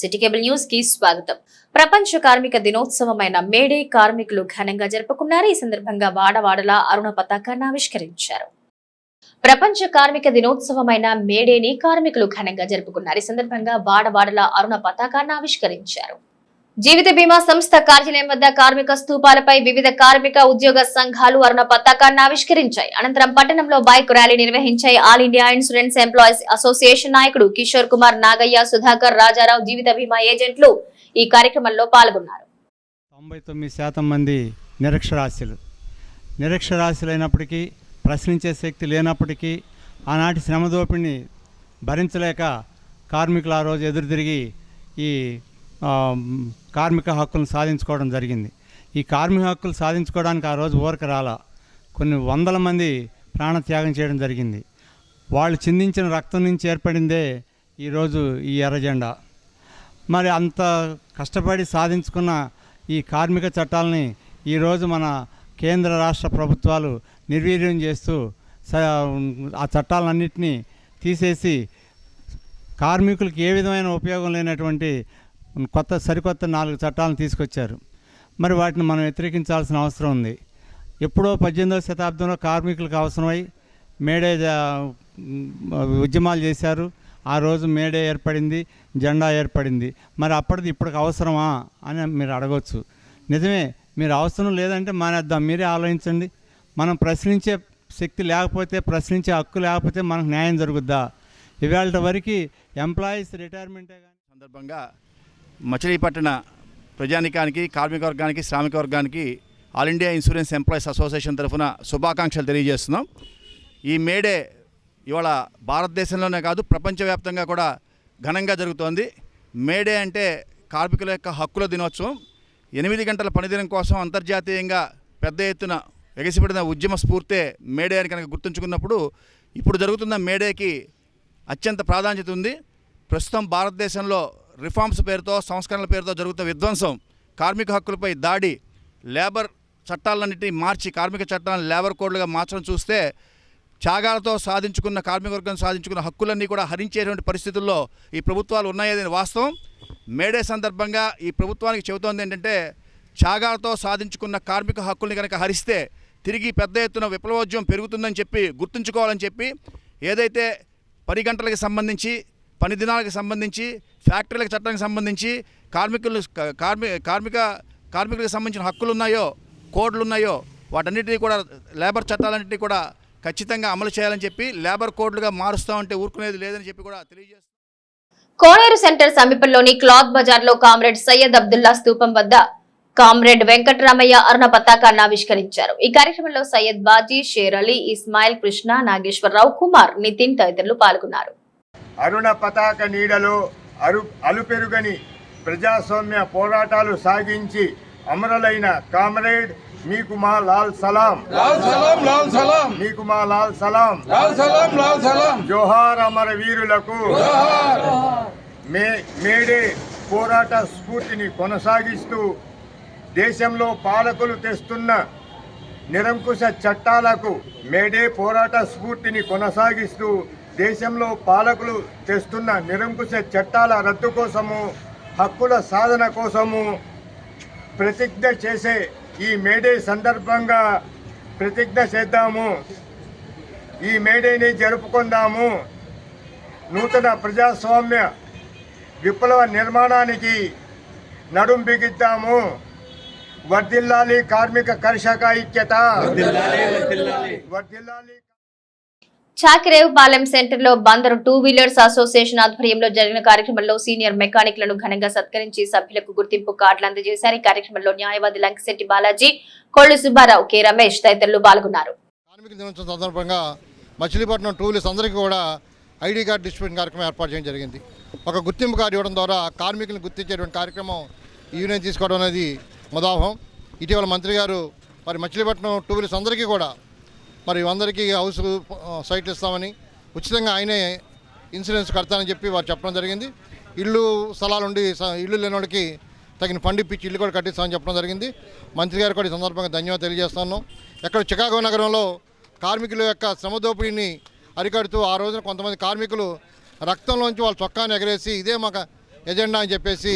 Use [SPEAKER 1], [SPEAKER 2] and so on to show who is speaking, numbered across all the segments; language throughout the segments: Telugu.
[SPEAKER 1] సిటీ కేబుల్ న్యూస్ కి స్వాగతం. ప్రపంచ కార్మిక దినోత్సవమైన మేడే కార్మికులు ఘనంగా జరుపుకున్నారు. ఈ సందర్భంగా వాడవాడలా అరుణ పతాకాన్ని ఆవిష్కరించారు. ప్రపంచ కార్మిక దినోత్సవమైన మేడేని కార్మికులు ఘనంగా జరుపుకున్నారు. ఈ సందర్భంగా వాడవాడలా అరుణ పతాకాన్ని ఆవిష్కరించారు. జీవిత బీమా సంస్థ కార్యాలయం వద్ద కార్మిక స్తూపాలపై వివిధ కార్మిక ఉద్యోగ సంఘాలు అరుణ పతాకాన్ని ఆవిష్కరించాయి. అనంతరం పట్టణంలో బైక్ ర్యాలీ నిర్వహించాయి. All India insurance employees association నాయకుడు కిషోర్ కుమార్, నాగయ్య, సుధాకర్, రాజారావు, జీవిత బీమా ఏజెంట్లు ఈ కార్యక్రమంలో పాల్గొన్నారు.
[SPEAKER 2] 99% మంది నిరక్షరాస్యులైనప్పటికీ, ప్రశ్నించే శక్తి లేనప్పటికీ, ఆనాటి శ్రమదోపిడిని భరించలేక కార్మికులు ఆ రోజు ఎదురుతిరిగి ఈ కార్మిక హక్కులను సాధించుకోవడం జరిగింది. ఈ కార్మిక హక్కులు సాధించుకోవడానికి ఆ రోజు ఊరక రాలా, కొన్ని వందల మంది ప్రాణత్యాగం చేయడం జరిగింది. వాళ్ళు చిందించిన రక్తం నుంచి ఏర్పడిందే ఈరోజు ఈ ఎర్ర జెండా. మరి అంత కష్టపడి సాధించుకున్న ఈ కార్మిక చట్టాలని ఈరోజు మన కేంద్ర రాష్ట్ర ప్రభుత్వాలు నిర్వీర్యం చేస్తూ ఆ చట్టాలన్నింటినీ తీసేసి కార్మికులకు ఏ విధమైన ఉపయోగం లేనటువంటి సరికొత్త 4 చట్టాలను తీసుకొచ్చారు. మరి వాటిని మనం వ్యతిరేకించాల్సిన అవసరం ఉంది. ఎప్పుడో 18వ శతాబ్దంలో కార్మికులకు అవసరమై మేడే ఉద్యమాలు చేశారు. ఆ రోజు మేడే ఏర్పడింది, జెండా ఏర్పడింది. మరి అప్పటిది ఇప్పటికి అవసరమా అని మీరు అడగవచ్చు. నిజమే, మీరు అవసరం లేదంటే మానేద్దాం. మీరే ఆలోచించండి. మనం ప్రశ్నించే శక్తి లేకపోతే, ప్రశ్నించే హక్కు లేకపోతే మనకు న్యాయం జరుగుద్దా? ఇవాళ వరకు ఎంప్లాయీస్ రిటైర్మెంటే కానీ
[SPEAKER 3] సందర్భంగా మచిలీపట్నం ప్రజానికానికి, కార్మిక వర్గానికి, శ్రామిక వర్గానికి all India insurance employees association తరఫున శుభాకాంక్షలు తెలియజేస్తున్నాం. ఈ మేడే ఇవాళ భారతదేశంలోనే కాదు, ప్రపంచవ్యాప్తంగా కూడా ఘనంగా జరుగుతోంది. మేడే అంటే కార్మికుల యొక్క హక్కుల దినోత్సవం. 8 గంటల పనిదినం కోసం అంతర్జాతీయంగా పెద్ద ఎత్తున ఎగసిపడిన ఉద్యమ స్ఫూర్తే మేడే అని కనుక గుర్తుంచుకున్నప్పుడు ఇప్పుడు జరుగుతున్న మేడేకి అత్యంత ప్రాధాన్యత ఉంది. ప్రస్తుతం భారతదేశంలో రిఫార్మ్స్ పేరుతో, సంస్కరణల పేరుతో జరుగుతున్న విధ్వంసం, కార్మిక హక్కులపై దాడి, లేబర్ చట్టాలన్నింటినీ మార్చి కార్మిక చట్టాలను లేబర్ కోడ్లుగా మార్చడం చూస్తే త్యాగాలతో సాధించుకున్న కార్మిక వర్గం సాధించుకున్న హక్కులన్నీ కూడా హరించేటువంటి పరిస్థితుల్లో ఈ ప్రభుత్వాలు ఉన్నాయని వాస్తవం. మేడే సందర్భంగా ఈ ప్రభుత్వానికి చెబుతోంది ఏంటంటే, త్యాగాలతో సాధించుకున్న కార్మిక హక్కుల్ని కనుక హరిస్తే తిరిగి పెద్ద ఎత్తున విప్లవోద్యమం పెరుగుతుందని చెప్పి గుర్తుంచుకోవాలని చెప్పి, ఏదైతే 10 గంటలకు సంబంధించి, పని దినాలకు సంబంధించి, ఫ్యాక్టరీలకు చట్టానికి సంబంధించి, కార్మికులకు సంబంధించిన హక్కులు ఉన్నాయో, కోడ్లు ఉన్నాయో, వాటన్నిటినీ కూడా లేబర్ చట్టాలన్నింటినీ కూడా ఖచ్చితంగా అమలు చేయాలని చెప్పి లేబర్ కోడ్లుగా మారుస్తామంటే ఊరుకునేది లేదని చెప్పి కూడా తెలియజేస్తారు.
[SPEAKER 1] కోనేరు సెంటర్ సమీపంలోని క్లాత్ బజార్ లో కామ్రేడ్ సయ్యద్ అబ్దుల్లా స్తూపం వద్ద కామ్రేడ్ వెంకటరామయ్య అరుణ పతాకాన్ని ఆవిష్కరించారు. ఈ కార్యక్రమంలో సయ్యద్ బాజీ, షేర్ అలీ, ఇస్మాయిల్, కృష్ణ, నాగేశ్వరరావు, కుమార్, నితిన్ తదితరులు పాల్గొన్నారు.
[SPEAKER 4] అరుణ పతాక నీడలో అలుపెరుగని ప్రజాస్వామ్య పోరాటాలు సాగించి అమరులైన కామ్రేడ్ మీకు మా లాల్ సలాం, మీకు మా లాల్ సలాం, జోహార్ అమర వీరులకు. మేడే పోరాట స్ఫూర్తిని కొనసాగిస్తూ దేశంలో పాలకులు తెస్తున్న నిరంకుశ చట్టాలకు, మేడే పోరాట స్ఫూర్తిని కొనసాగిస్తూ దేశంలో పాలకులు తెస్తున్న నిరంకుశ చట్టాల రద్దు కోసము, హక్కుల సాధన కోసము ప్రతిజ్ఞ చేసే ఈ మేడే సందర్భంగా ప్రతిజ్ఞ చేద్దాము. ఈ మేడేని జరుపుకుందాము. నూతన ప్రజాస్వామ్య విప్లవ నిర్మాణానికి నడుం బిగిద్దాము. వర్ధిల్లాలి కార్మిక కర్షక ఐక్యత, వర్ధిల్లాలి.
[SPEAKER 1] చాకిరేవుపాలెం సెంటర్ లో బందరు 2 వీలర్స్ అసోసియేషన్ ఆధ్వర్యంలో జరిగిన కార్యక్రమంలో సీనియర్ మెకానిక్లను ఘనంగా సత్కరించి సభ్యులకు గుర్తింపు కార్డులు అందజేశారు. ఈ కార్యక్రమంలో న్యాయవాది లంకిశెట్టి బాలాజీ, కొల్లు సుబ్బారావు, కె రమేష్ తదితరులు పాల్గొన్నారు.
[SPEAKER 5] కార్మిక దినోత్సవం సందర్భంగా మచిలీపట్నం 2 వీలర్స్ అందరికీ కూడా ఐడి కార్డు డిస్ట్రిబ్యూషన్ కార్యక్రమం ఏర్పాటు చేయడం జరిగింది. ఒక గుర్తింపు కార్డు ఇవ్వడం ద్వారా కార్మికులను గుర్తించేటువంటి కార్యక్రమం ఈ యూనియన్ తీసుకోవడం అనేది ముదావహం. ఇటీవల మంత్రి గారు మరి మచిలీపట్నం 2 వీలర్స్ అందరికీ కూడా మరి అందరికీ హౌస్ సైట్లు ఇస్తామని, ఉచితంగా ఆయనే ఇన్సూరెన్స్ కడతానని చెప్పి వారు చెప్పడం జరిగింది. ఇల్లు స్థలాలు ఉండి ఇల్లు లేని వాళ్ళకి తగిన ఫండ్ ఇప్పించి ఇల్లు కూడా కట్టిస్తామని చెప్పడం జరిగింది. మంత్రి గారు కూడా ఈ సందర్భంగా ధన్యవాదాలు తెలియజేస్తున్నాం. ఎక్కడ చికాగో నగరంలో కార్మికుల యొక్క శ్రమ దోపిడీని అరికడుతూ ఆ రోజున కొంతమంది కార్మికులు రక్తంలోంచి వాళ్ళ చొక్కాని ఎగరేసి ఇదే ఎజెండా అని చెప్పేసి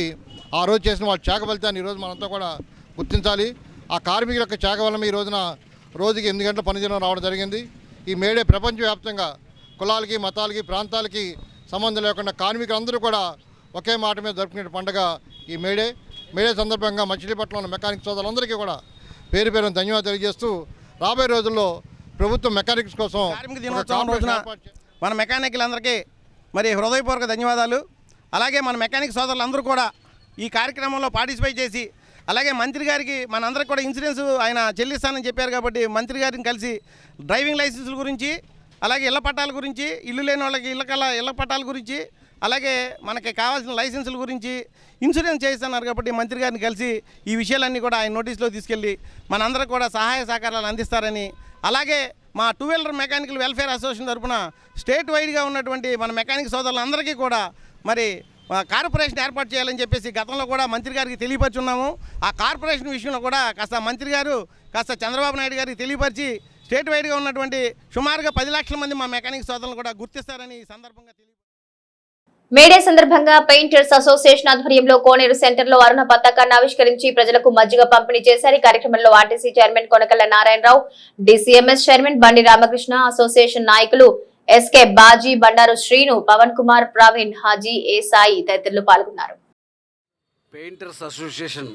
[SPEAKER 5] ఆ రోజు చేసిన వాళ్ళ త్యాగ ఫలితాన్ని ఈరోజు మనంతా కూడా గుర్తించాలి. ఆ కార్మికుల యొక్క త్యాగ వలన ఈ రోజున రోజుకి 8 గంటల పనిదినం రావడం జరిగింది. ఈ మేడే ప్రపంచవ్యాప్తంగా కులాలకి, మతాలకి, ప్రాంతాలకి సంబంధం లేకుండా కార్మికులందరూ కూడా ఒకే మాట మీద జరుపుకునే పండుగ ఈ మేడే సందర్భంగా మచిలీపట్నంలో మెకానిక్ సోదరులందరికీ కూడా పేరు పేరున ధన్యవాదాలు తెలియజేస్తూ రాబోయే రోజుల్లో ప్రభుత్వం మెకానిక్స్ కోసం
[SPEAKER 6] కార్మిక దినోత్సవం రోజున మన మెకానిక్లందరికీ మరి హృదయపూర్వక ధన్యవాదాలు. అలాగే మన మెకానిక్ సోదరులందరూ కూడా ఈ కార్యక్రమంలో పార్టిసిపేట్ చేసి, అలాగే మంత్రి గారికి మనందరికి కూడా ఇన్సూరెన్స్ ఆయన చెల్లిస్తానని చెప్పారు కాబట్టి మంత్రి గారిని కలిసి డ్రైవింగ్ లైసెన్సుల గురించి, అలాగే ఇళ్ల పట్టాల గురించి, ఇల్లు లేని వాళ్ళకి ఇళ్ల పట్టాల గురించి, అలాగే మనకి కావాల్సిన లైసెన్సుల గురించి ఇన్సూరెన్స్ చేస్తున్నారు కాబట్టి మంత్రి గారిని కలిసి ఈ విషయాలన్నీ కూడా ఆయన నోటీస్లో తీసుకెళ్ళి మనందరికి కూడా సహాయ సహకారాలు అందిస్తారని, అలాగే మా 2 వీలర్ మెకానికల్ వెల్ఫేర్ అసోసియేషన్ తరఫున స్టేట్ వైడ్గా ఉన్నటువంటి మన మెకానిక్ సోదరులందరికీ కూడా మరి కార్పొరేషన్ ఏర్పాటు చేయాలని చెప్పేసి గతంలో కూడా మంత్రి గారికి తెలియపరుచున్నాము. ఆ కార్పొరేషన్ విషయంలో కూడా కాస్త మంత్రి గారు చంద్రబాబు నాయుడు గారికి తెలియపరిచి స్టేట్ వైడ్గా ఉన్నటువంటి సుమారుగా 10 లక్షల మంది మా మెకానిక్ సోదరులను కూడా గుర్తిస్తారని ఈ సందర్భంగా
[SPEAKER 1] మేడే సందర్భంగా పెయింటర్స్ అసోసియేషన్ ఆధ్వర్యంలో కోనేరు సెంటర్ లో అరుణ పతాకాన్ని ఆవిష్కరించి ప్రజలకు మజ్జిగ పంపిణీ చేశారు. ఈ కార్యక్రమంలో RTC chairman Konakalla Narayanarao, DCMS chairman Bandi Ramakrishna, association నాయకులు ఎస్కే బాజీ, బండారు శ్రీను, పవన్ కుమార్, ప్రవీణ్, హాజీ, ఏ సాయి తదితరులు పాల్గొన్నారు.
[SPEAKER 7] పెయింటర్స్ అసోసియేషన్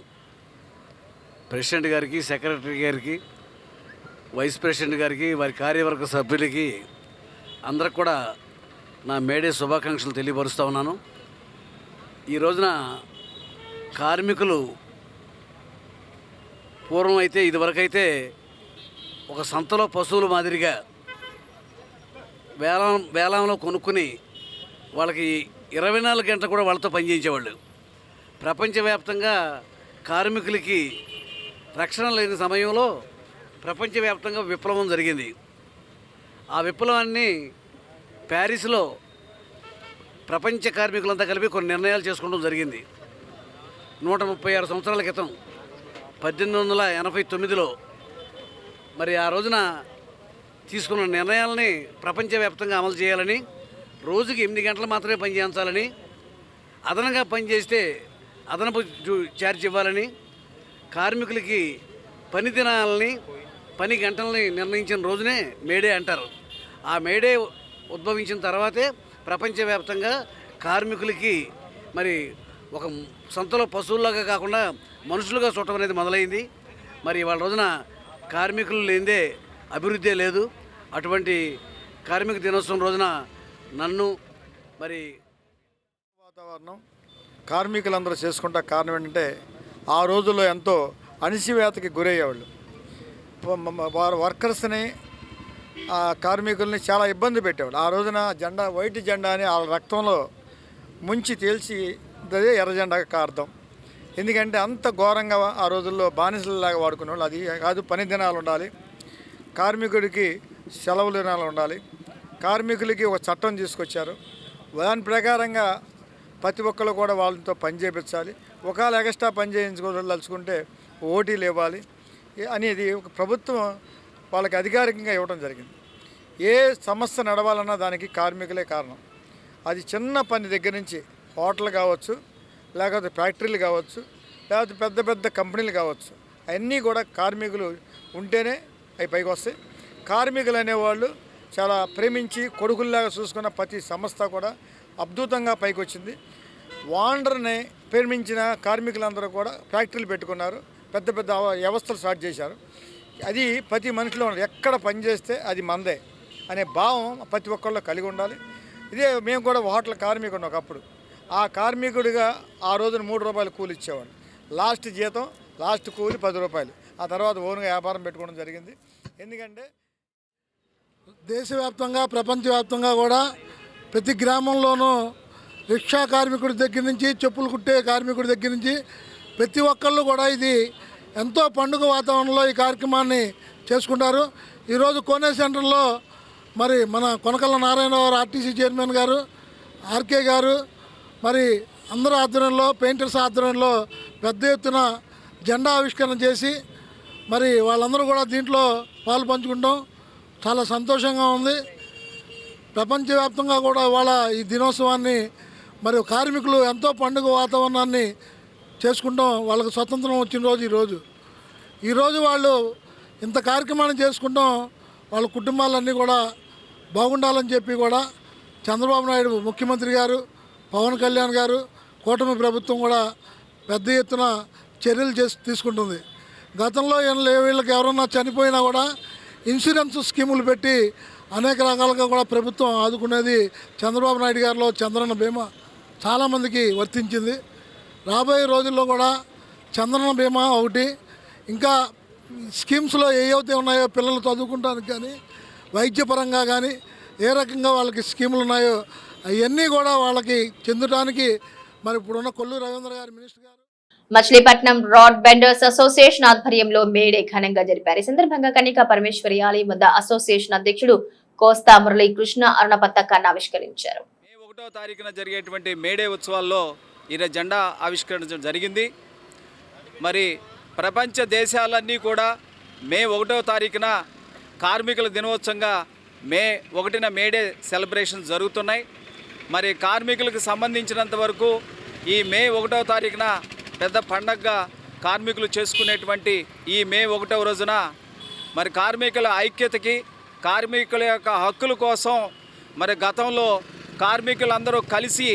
[SPEAKER 7] ప్రెసిడెంట్ గారికి, సెక్రటరీ గారికి, వైస్ ప్రెసిడెంట్ గారికి, వారి కార్యవర్గ సభ్యులకి అందరికి కూడా నా మేడే శుభాకాంక్షలు తెలియపరుస్తూ ఉన్నాను. ఈ రోజున కార్మికులు పూర్వం అయితే ఇదివరకైతే ఒక సంతలో పశువుల మాదిరిగా వేలంలో కొనుక్కుని వాళ్ళకి 24 గంటలు కూడా వాళ్ళతో పనిచేయించేవాళ్ళు. ప్రపంచవ్యాప్తంగా కార్మికులకి రక్షణ లేని సమయంలో ప్రపంచవ్యాప్తంగా విప్లవం జరిగింది. ఆ విప్లవాన్ని ప్యారిస్లో ప్రపంచ కార్మికులంతా కలిపి కొన్ని నిర్ణయాలు చేసుకోవడం జరిగింది. 136 సంవత్సరాల క్రితం 1889లో మరి ఆ రోజున తీసుకున్న నిర్ణయాలని ప్రపంచవ్యాప్తంగా అమలు చేయాలని, రోజుకి 8 గంటలు మాత్రమే పనిచేయించాలని, అదనంగా పనిచేస్తే అదనపు ఛార్జ్ ఇవ్వాలని, కార్మికులకి పని దినాలని, పని గంటలని నిర్ణయించిన రోజునే మేడే అంటారు. ఆ మేడే ఉద్భవించిన తర్వాతే ప్రపంచవ్యాప్తంగా కార్మికులకి మరి ఒక సంతలో పశువుల్లాగా కాకుండా మనుషులుగా చూడటం అనేది మొదలైంది. మరి వాళ్ళ రోజున కార్మికులు లేనిదే అభివృద్ధి లేదు. అటువంటి కార్మిక దినోత్సవం రోజున నన్ను మరి
[SPEAKER 8] వాతావరణం కార్మికులందరూ చేసుకుంటా కారణం ఏంటంటే ఆ రోజుల్లో ఎంతో అణిచివేతకి గురయ్యేవాళ్ళు. వారు వర్కర్స్ని, ఆ కార్మికుల్ని చాలా ఇబ్బంది పెట్టేవాళ్ళు. ఆ రోజున జెండా, వైట్ జెండా అని వాళ్ళ రక్తంలో ముంచి తేల్చి అదే ఎర్ర జెండాగా కార్థం. ఎందుకంటే అంత ఘోరంగా ఆ రోజుల్లో బానిసలలాగా వాడుకునేవాళ్ళు. అది కాదు, పని దినాలు ఉండాలి, కార్మికుడికి సెలవు దినాలు ఉండాలి. కార్మికులకి ఒక చట్టం తీసుకొచ్చారు. దాని ప్రకారంగా ప్రతి ఒక్కరు కూడా వాళ్ళతో పని చేయించాలి. ఒకవేళ ఎక్స్ట్రా పని చేయించుకోదలుచుకుంటే ఓటీలు ఇవ్వాలి అనేది ఒక ప్రభుత్వం వాళ్ళకి అధికారికంగా ఇవ్వడం జరిగింది. ఏ సంస్థ నడవాలన్నా దానికి కార్మికులే కారణం. అది చిన్న పని దగ్గర నుంచి హోటల్ కావచ్చు, లేకపోతే ఫ్యాక్టరీలు కావచ్చు, లేకపోతే పెద్ద పెద్ద కంపెనీలు కావచ్చు, అన్నీ కూడా కార్మికులు ఉంటేనే అవి పైకి వస్తాయి. కార్మికులు అనేవాళ్ళు చాలా ప్రేమించి కొడుకుల్లాగా చూసుకున్న ప్రతి సంస్థ కూడా అద్భుతంగా పైకి వచ్చింది. వాండర్ని ప్రేమించిన కార్మికులందరూ కూడా ఫ్యాక్టరీలు పెట్టుకున్నారు, పెద్ద పెద్ద వ్యవస్థలు స్టార్ట్ చేశారు. అది ప్రతి మనిషిలో ఎక్కడ పనిచేస్తే అది మందే అనే భావం ప్రతి ఒక్కళ్ళు కలిగి ఉండాలి. ఇదే మేము కూడా హోటల్ కార్మికుడు ఒకప్పుడు. ఆ కార్మికుడిగా ఆ రోజున 3 రూపాయలు కూలి ఇచ్చేవాడు. లాస్ట్ జీతం, లాస్ట్ కూలి 10 రూపాయలు. ఆ తర్వాత ఓన్గా వ్యాపారం పెట్టుకోవడం జరిగింది. ఎందుకంటే
[SPEAKER 9] దేశవ్యాప్తంగా, ప్రపంచవ్యాప్తంగా కూడా ప్రతి గ్రామంలోనూ రిక్షా కార్మికుడి దగ్గర నుంచి, చెప్పులు కుట్టే కార్మికుడి దగ్గర నుంచి ప్రతి ఒక్కళ్ళు కూడా ఇది ఎంతో పండుగ వాతావరణంలో ఈ కార్యక్రమాన్ని చేసుకుంటారు. ఈరోజు కోనేరు సెంటర్లో మరి మన కొనకల్ల నారాయణరావు ఆర్టీసీ చైర్మన్ గారు, ఆర్కే గారు, మరి అందరూ ఆధ్వర్యంలో, పెయింటర్స్ ఆధ్వర్యంలో పెద్ద ఎత్తున జెండా ఆవిష్కరణ చేసి మరి వాళ్ళందరూ కూడా దీంట్లో పాలు పంచుకుంటాం. చాలా సంతోషంగా ఉంది. ప్రపంచవ్యాప్తంగా కూడా ఇవాళ ఈ దినోత్సవాన్ని మరి కార్మికులు ఎంతో పండుగ వాతావరణాన్ని చేసుకుంటాం. వాళ్ళకి స్వతంత్రం వచ్చిన రోజు ఈరోజు వాళ్ళు ఇంత కార్యక్రమాన్ని చేసుకుంటాం. వాళ్ళ కుటుంబాలన్నీ కూడా బాగుండాలని చెప్పి కూడా చంద్రబాబు నాయుడు ముఖ్యమంత్రి గారు, పవన్ కళ్యాణ్ గారు, కూటమి ప్రభుత్వం కూడా పెద్ద ఎత్తున చర్యలు తీసుకుంటుంది. గతంలో వీళ్ళకి ఎవరన్నా చనిపోయినా కూడా ఇన్సూరెన్స్ స్కీములు పెట్టి అనేక రకాలుగా కూడా ప్రభుత్వం ఆదుకునేది చంద్రబాబు నాయుడు గారిలో చంద్రన్న బీమా చాలామందికి వర్తించింది. రాబోయే రోజుల్లో కూడా చంద్రన్న బీమా ఒకటి, ఇంకా స్కీమ్స్లో ఏవైతే ఉన్నాయో పిల్లలు చదువుకుంటానికి కానీ, వైద్యపరంగా కానీ ఏ రకంగా వాళ్ళకి స్కీములు ఉన్నాయో అవన్నీ కూడా వాళ్ళకి చెందడానికి మరి ఇప్పుడున్న కొల్లు రవీంద్ర గారు మినిస్టర్ గారు
[SPEAKER 1] మచిలీపట్నం రాడ్ బెండర్స్ అసోసియేషన్ ఆధ్వర్యంలో మేడే ఘనంగా జరిపారు. ఈ సందర్భంగా కనికా పరమేశ్వరి ఆలయం వద్ద అసోసియేషన్ అధ్యక్షుడు కోస్తా మురళీకృష్ణ అరుణ పతాకాన్ని ఆవిష్కరించారు.
[SPEAKER 10] మే 1వ తారీఖున జరిగేటువంటి మేడే ఉత్సవాల్లో ఈరోజు జెండా ఆవిష్కరించడం జరిగింది. మరి ప్రపంచ దేశాలన్నీ కూడా మే 1వ తారీఖున కార్మికుల దినోత్సవంగా మే 1న మేడే సెలబ్రేషన్ జరుగుతున్నాయి. మరి కార్మికులకు సంబంధించినంత వరకు ఈ మే 1వ తారీఖున పెద్ద పండగగా కార్మికులు చేసుకునేటువంటి ఈ మే 1వ రోజున మరి కార్మికుల ఐక్యతకి, కార్మికుల యొక్క హక్కుల కోసం మరి గతంలో కార్మికులందరూ కలిసి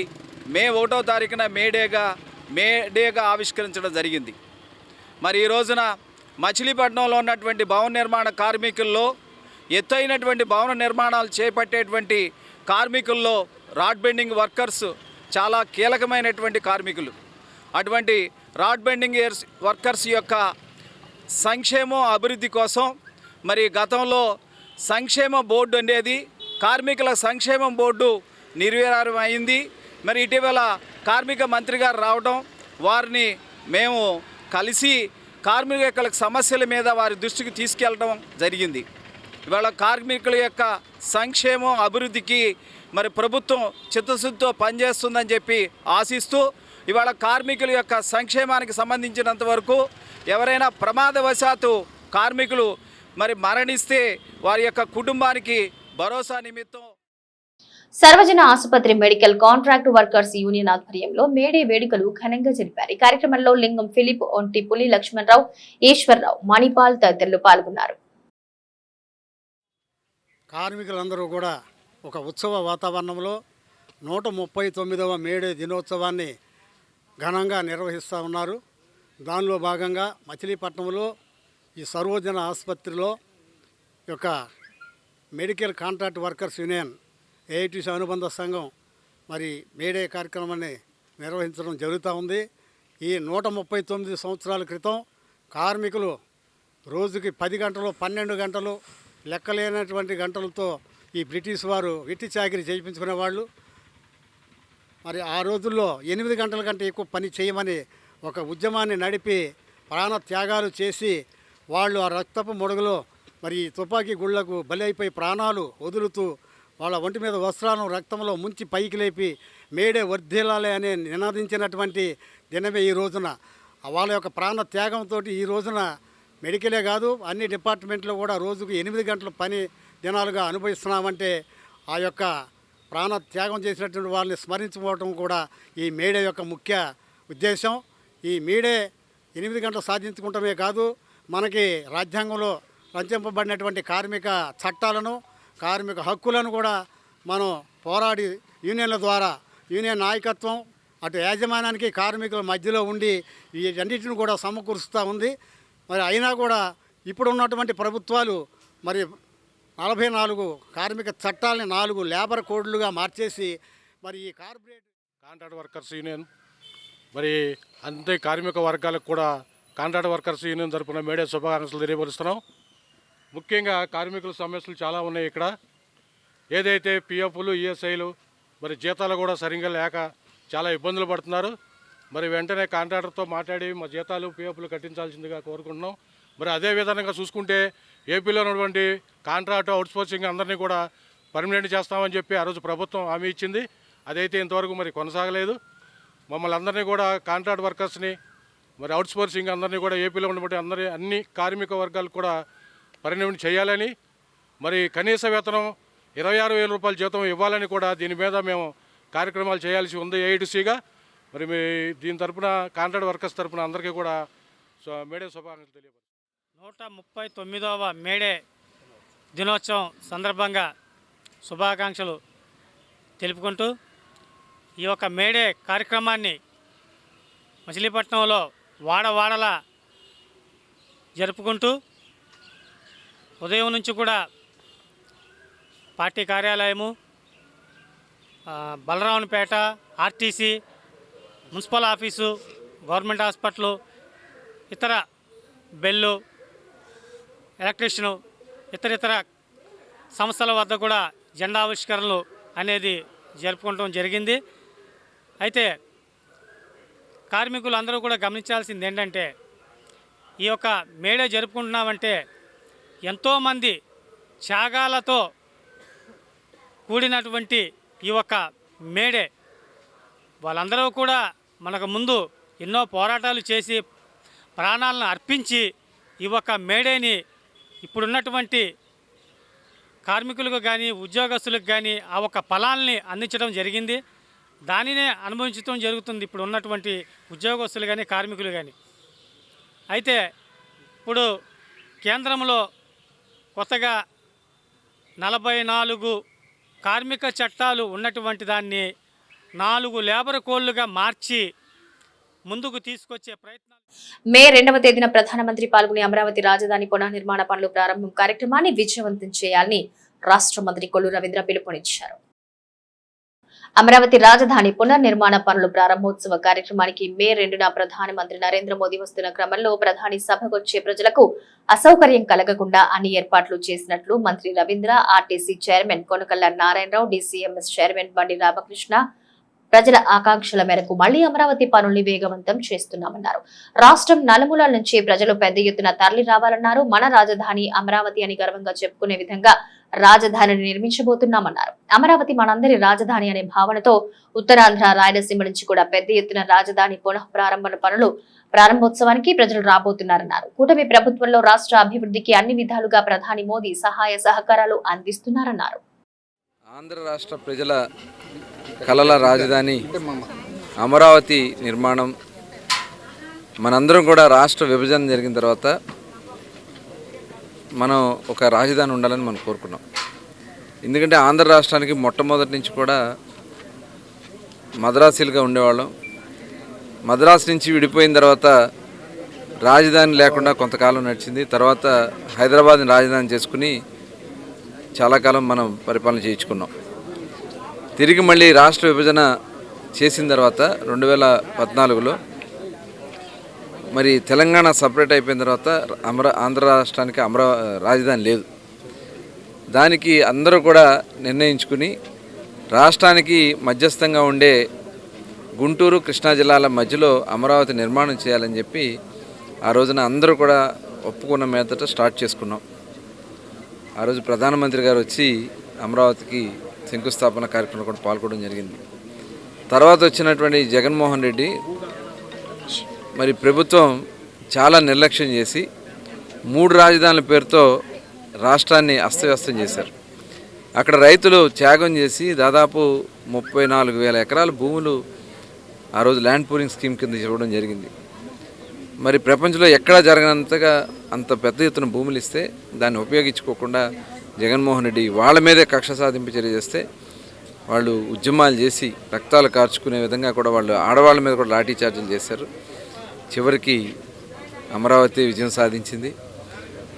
[SPEAKER 10] మే 1వ తారీఖున మేడేగా ఆవిష్కరించడం జరిగింది. మరి ఈ రోజున మచిలీపట్నంలో ఉన్నటువంటి భవన నిర్మాణ కార్మికుల్లో, ఎత్తైనటువంటి భవన నిర్మాణాలు చేపట్టేటువంటి కార్మికుల్లో రాడ్ బెండింగ్ వర్కర్స్ చాలా కీలకమైనటువంటి కార్మికులు. అటువంటి రాడ్ బెండింగ్ వర్కర్స్ యొక్క సంక్షేమం, అభివృద్ధి కోసం మరి గతంలో సంక్షేమ బోర్డు అనేది, కార్మికుల సంక్షేమం బోర్డు నిర్వీర్యం అయింది. మరి ఇటీవల కార్మిక మంత్రి గారు రావడం, వారిని మేము కలిసి కార్మికుల సమస్యల మీద వారి దృష్టికి తీసుకెళ్ళడం జరిగింది. ఇవాళ కార్మికుల యొక్క సంక్షేమం, అభివృద్ధికి మరి ప్రభుత్వం చిత్తశుద్ధితో పనిచేస్తుందని చెప్పి ఆశిస్తూ ఇవాళ కార్మికుల యొక్క సంక్షేమానికి సంబంధించినంత వరకు ఎవరైనా ప్రమాదవశాత్తు కార్మికులు మరి మరణిస్తే వారి యొక్క కుటుంబానికి భరోసా నిమిత్తం
[SPEAKER 1] సర్వజన ఆసుపత్రి మెడికల్ కాంట్రాక్ట్ వర్కర్స్ యూనియన్ ఆధ్వర్యంలో మేడే వేడుకలు ఘనంగా జరిపారు. ఈ కార్యక్రమంలో లింగం ఫిలిప్, ఒంటి పులి లక్ష్మణరావు, ఈశ్వర్రావు, మణిపాల్ తదితరులు పాల్గొన్నారు.
[SPEAKER 11] కార్మికులందరూ కూడా ఒక ఉత్సవ వాతావరణంలో 139వ మేడే దినోత్సవాన్ని ఘనంగా నిర్వహిస్తూ ఉన్నారు. దానిలో భాగంగా మచిలీపట్నంలో ఈ సర్వజన ఆసుపత్రిలో యొక్క medical contract workers union AITC అనుబంధ సంఘం మరి మేడే కార్యక్రమాన్ని నిర్వహించడం జరుగుతూ ఉంది. ఈ 139 సంవత్సరాల క్రితం కార్మికులు రోజుకి 10 గంటలు, 12 గంటలు లెక్కలేనటువంటి గంటలతో ఈ బ్రిటిష్ వారు వెట్టి చాకిరీ చేయించుకునేవాళ్ళు. మరి ఆ రోజుల్లో 8 గంటల కంటే ఎక్కువ పని చేయమని ఒక ఉద్యమాన్ని నడిపి ప్రాణ త్యాగాలు చేసి వాళ్ళు ఆ రక్తపు మొడుగులో మరి తుపాకీ గుళ్లకు బలి అయిపోయి ప్రాణాలు వదులుతూ వాళ్ళ ఒంటి మీద వస్త్రాలను రక్తంలో ముంచి పైకి లేపి మేడే వర్ధిల్లాలి అని నినాదించినటువంటి దినమే ఈ రోజున. వాళ్ళ యొక్క ప్రాణ త్యాగంతో ఈ రోజున మెడికలే కాదు అన్ని డిపార్ట్మెంట్లో కూడా రోజుకు 8 గంటల పని దినాలుగా అనుభవిస్తున్నామంటే ఆ యొక్క ప్రాణ త్యాగం చేసినటువంటి వాళ్ళని స్మరించుకోవటం కూడా ఈ మేడే యొక్క ముఖ్య ఉద్దేశం. ఈ మేడే 8 గంటలు సాధించుకుంటమే కాదు, మనకి రాజ్యాంగంలో రచింపబడినటువంటి కార్మిక చట్టాలను, కార్మిక హక్కులను కూడా మనం పోరాడి యూనియన్ల ద్వారా, యూనియన్ నాయకత్వం అటు యాజమాన్యానికి కార్మికుల మధ్యలో ఉండి వీటన్నిటిని కూడా సమకూరుస్తూ ఉంది. మరి అయినా కూడా ఇప్పుడు ఉన్నటువంటి ప్రభుత్వాలు మరి 44 కార్మిక చట్టాలని 4 లేబర్ కోడ్లుగా మార్చేసి మరి ఈ
[SPEAKER 12] కాంట్రాక్ట్ వర్కర్స్ యూనియన్ మరి అంతే కార్మిక వర్గాలకు కూడా కాంట్రాక్ట్ వర్కర్స్ యూనియన్ తరఫున మేడే శుభాకాంక్షలు తెలియపరుస్తున్నాం. ముఖ్యంగా కార్మికుల సమస్యలు చాలా ఉన్నాయి ఇక్కడ. ఏదైతే పిఎఫ్లు, ఈఎస్ఐలు మరి జీతాలు కూడా సరిగ్గా లేక చాలా ఇబ్బందులు పడుతున్నారు. మరి వెంటనే కాంట్రాక్టర్తో మాట్లాడి మా జీతాలు, పిఎఫ్లు కట్టించాల్సిందిగా కోరుకుంటున్నాం. మరి అదే విధంగా చూసుకుంటే ఏపీలో ఉన్నటువంటి కాంట్రాక్ట్ అవుట్సోర్సింగ్ అందరినీ కూడా పర్మనెంట్ చేస్తామని చెప్పి ఆ రోజు ప్రభుత్వం హామీ ఇచ్చింది. అదైతే ఇంతవరకు మరి కొనసాగలేదు. మమ్మల్ని అందరినీ కూడా కాంట్రాక్ట్ వర్కర్స్ని మరి అవుట్సోర్సింగ్ అందరినీ కూడా ఏపీలో ఉన్నటువంటి అన్ని కార్మిక వర్గాలకు కూడా పర్మనెంట్ చేయాలని, మరి కనీస వేతనం 26,000 రూపాయల జీతం ఇవ్వాలని కూడా దీని మీద మేము కార్యక్రమాలు చేయాల్సి ఉంది ఏఐటీసీగా. మరి దీని తరపున కాంట్రాక్ట్ వర్కర్స్ తరపున అందరికీ కూడా మేడే శుభాకాంక్షలు తెలియపరుస్తున్నాను.
[SPEAKER 13] 139వ మేడే దినోత్సవం సందర్భంగా శుభాకాంక్షలు తెలుపుకుంటూ ఈ యొక్క మేడే కార్యక్రమాన్ని మచిలీపట్నంలో వాడవాడలా జరుపుకుంటూ ఉదయం నుంచి కూడా పార్టీ కార్యాలయము, Balaravunipeta, RTC, municipal office, government hospital, ఇతర బెల్లు, ఎలక్ట్రీషియను, ఇతర సంస్థల వద్ద కూడా జెండా ఆవిష్కరణలు అనేది జరుపుకోవడం జరిగింది. అయితే కార్మికులు అందరూ కూడా గమనించాల్సింది ఏంటంటే ఈ యొక్క మేడే జరుపుకుంటున్నామంటే ఎంతోమంది త్యాగాలతో కూడినటువంటి ఈ యొక్క మేడే. వాళ్ళందరూ కూడా మనకు ముందు ఎన్నో పోరాటాలు చేసి ప్రాణాలను అర్పించి ఈ యొక్క మేడేని ఇప్పుడున్నటువంటి కార్మికులకు కానీ ఉద్యోగస్తులకు కానీ ఆ ఒక ఫలాల్ని అందించడం జరిగింది. దానినే అనుభవించడం జరుగుతుంది ఇప్పుడు ఉన్నటువంటి ఉద్యోగస్తులు కానీ కార్మికులు కానీ. అయితే ఇప్పుడు కేంద్రంలో కొత్తగా 44 కార్మిక చట్టాలు ఉన్నటువంటి దాన్ని 4 లేబర్ కోడ్లుగా మార్చి ముందుకు తీసుకొచ్చే ప్రయత్నాలు.
[SPEAKER 1] మే 2వ తేదీన ప్రధానమంత్రి పాల్గొని అమరావతి రాజధాని పునర్నిర్మాణ పనులు ప్రారంభం కార్యక్రమాన్ని విజయవంతం చేయాలని రాష్ట్ర మంత్రి కొల్లు రవీంద్ర పిలుపునిచ్చారు. అమరావతి రాజధాని పునర్నిర్మాణ పనులు ప్రారంభోత్సవ కార్యక్రమానికి మే 2న ప్రధానమంత్రి నరేంద్ర మోదీ వస్తున్న క్రమంలో ప్రధాని సభకొచ్చే ప్రజలకు అసౌకర్యం కలగకుండా అన్ని ఏర్పాట్లు చేసినట్లు మంత్రి Ravindra, RTC chairman Konakalla Narayanarao, DCMS chairman Bandi Ramakrishna ప్రజల ఆకాంక్షల మేరకు మళ్లీ అమరావతి పనుల్ని వేగవంతం చేస్తున్నామన్నారు. రాష్ట్రం నలుమూలల నుంచి ప్రజలు పెద్ద ఎత్తున తరలి రావాలన్నారు. మన రాజధాని అమరావతి అని గర్వంగా చెప్పుకునే విధంగా రాజధానిని నిర్మించబోతున్నామన్నారు. అమరావతి మనందరి రాజధాని అనే భావనతో ఉత్తరాంధ్ర, రాయలసీమ నుంచి కూడా పెద్ద ఎత్తున రాజధాని పునః ప్రారంభోత్సవానికి ప్రజలు రాబోతున్నారన్నారు. కూటమి ప్రభుత్వంలో రాష్ట్ర అభివృద్ధికి అన్ని విధాలుగా ప్రధాని మోదీ సహాయ సహకారాలు అందిస్తున్నారన్నారు.
[SPEAKER 14] ఆంధ్ర రాష్ట్ర ప్రజల కలల రాజధాని అమరావతి నిర్మాణం మనందరం కూడా రాష్ట్ర విభజన జరిగిన తర్వాత మనం ఒక రాజధాని ఉండాలని మనం కోరుకున్నాం. ఎందుకంటే ఆంధ్ర రాష్ట్రానికి మొట్టమొదటి నుంచి కూడా మద్రాసీలుగా ఉండేవాళ్ళం. మద్రాసు నుంచి విడిపోయిన తర్వాత రాజధాని లేకుండా కొంతకాలం నడిచింది. తర్వాత హైదరాబాద్ని రాజధాని చేసుకుని చాలా కాలం మనం పరిపాలన చేయించుకున్నాం. తిరిగి మళ్ళీ రాష్ట్ర విభజన చేసిన తర్వాత 2014లో మరి తెలంగాణ సపరేట్ అయిపోయిన తర్వాత ఆంధ్ర రాష్ట్రానికి రాజధాని లేదు. దానికి అందరూ కూడా నిర్ణయించుకుని రాష్ట్రానికి మధ్యస్థంగా ఉండే గుంటూరు, కృష్ణా జిల్లాల మధ్యలో అమరావతి నిర్మాణం చేయాలని చెప్పి ఆ రోజున అందరూ కూడా ఒప్పుకున్న మీదట స్టార్ట్ చేసుకున్నాం. ఆ రోజు ప్రధానమంత్రి గారు వచ్చి అమరావతికి శంకుస్థాపన కార్యక్రమంలో కూడా పాల్గొనడం జరిగింది. తర్వాత వచ్చినటువంటి జగన్మోహన్ రెడ్డి మరి ప్రభుత్వం చాలా నిర్లక్ష్యం చేసి 3 రాజధానుల పేరుతో రాష్ట్రాన్ని అస్తవ్యస్తం చేశారు. అక్కడ రైతులు త్యాగం చేసి దాదాపు 34,000 ఎకరాల భూములు ఆ రోజు ల్యాండ్ పూలింగ్ స్కీమ్ కింద ఇవ్వడం జరిగింది. మరి ప్రపంచంలో ఎక్కడా జరగనంతగా అంత పెద్ద ఎత్తున భూములు ఇస్తే దాన్ని ఉపయోగించుకోకుండా జగన్మోహన్ రెడ్డి వాళ్ళ మీదే కక్ష సాధింపు చర్య చేస్తే వాళ్ళు ఉద్యమాలు చేసి రక్తాలు కార్చుకునే విధంగా కూడా వాళ్ళు ఆడవాళ్ళ మీద కూడా లాఠీ చార్జీలు చేశారు. చివరికి అమరావతి విజయం సాధించింది.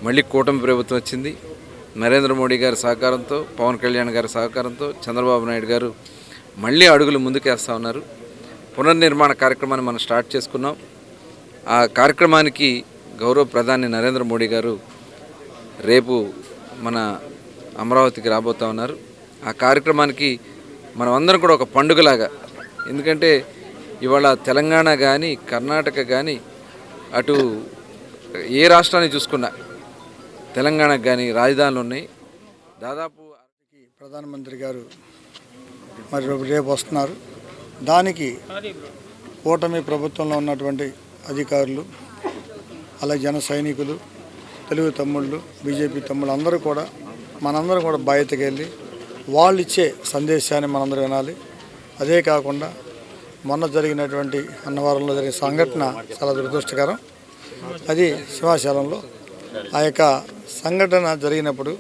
[SPEAKER 14] మళ్ళీ కూటమి ప్రభుత్వం వచ్చింది. నరేంద్ర మోడీ గారి సహకారంతో, పవన్ కళ్యాణ్ గారి సహకారంతో, చంద్రబాబు నాయుడు గారు మళ్ళీ అడుగులు ముందుకేస్తూ ఉన్నారు. పునర్నిర్మాణ కార్యక్రమాన్ని మనం స్టార్ట్ చేసుకున్నాం. ఆ కార్యక్రమానికి గౌరవ ప్రధాని నరేంద్ర మోడీ గారు రేపు మన అమరావతికి రాబోతూ ఉన్నారు. ఆ కార్యక్రమానికి మనం అందరం కూడా ఒక పండుగలాగా, ఎందుకంటే ఇవాళ తెలంగాణ కానీ కర్ణాటక కానీ అటు ఏ రాష్ట్రాన్ని చూసుకున్నా తెలంగాణకు కానీ రాజధానులు ఉన్నాయి. దాదాపు
[SPEAKER 8] ప్రధానమంత్రి గారు మరి రేపు వస్తున్నారు. దానికి కూటమి ప్రభుత్వంలో ఉన్నటువంటి అధికారులు, అలాగే జన సైనికులు, తెలుగు తమ్ముళ్ళు, బీజేపీ తమ్ముళ్ళు అందరూ కూడా మనందరం కూడా బాధ్యతకి వెళ్ళి వాళ్ళు ఇచ్చే సందేశాన్ని మనందరూ వినాలి. అదే కాకుండా మొన్న జరిగినటువంటి అన్నవరంలో జరిగిన సంఘటన చాలా దురదృష్టకరం. అది సింహాచలంలో ఆ యొక్క సంఘటన జరిగినప్పుడు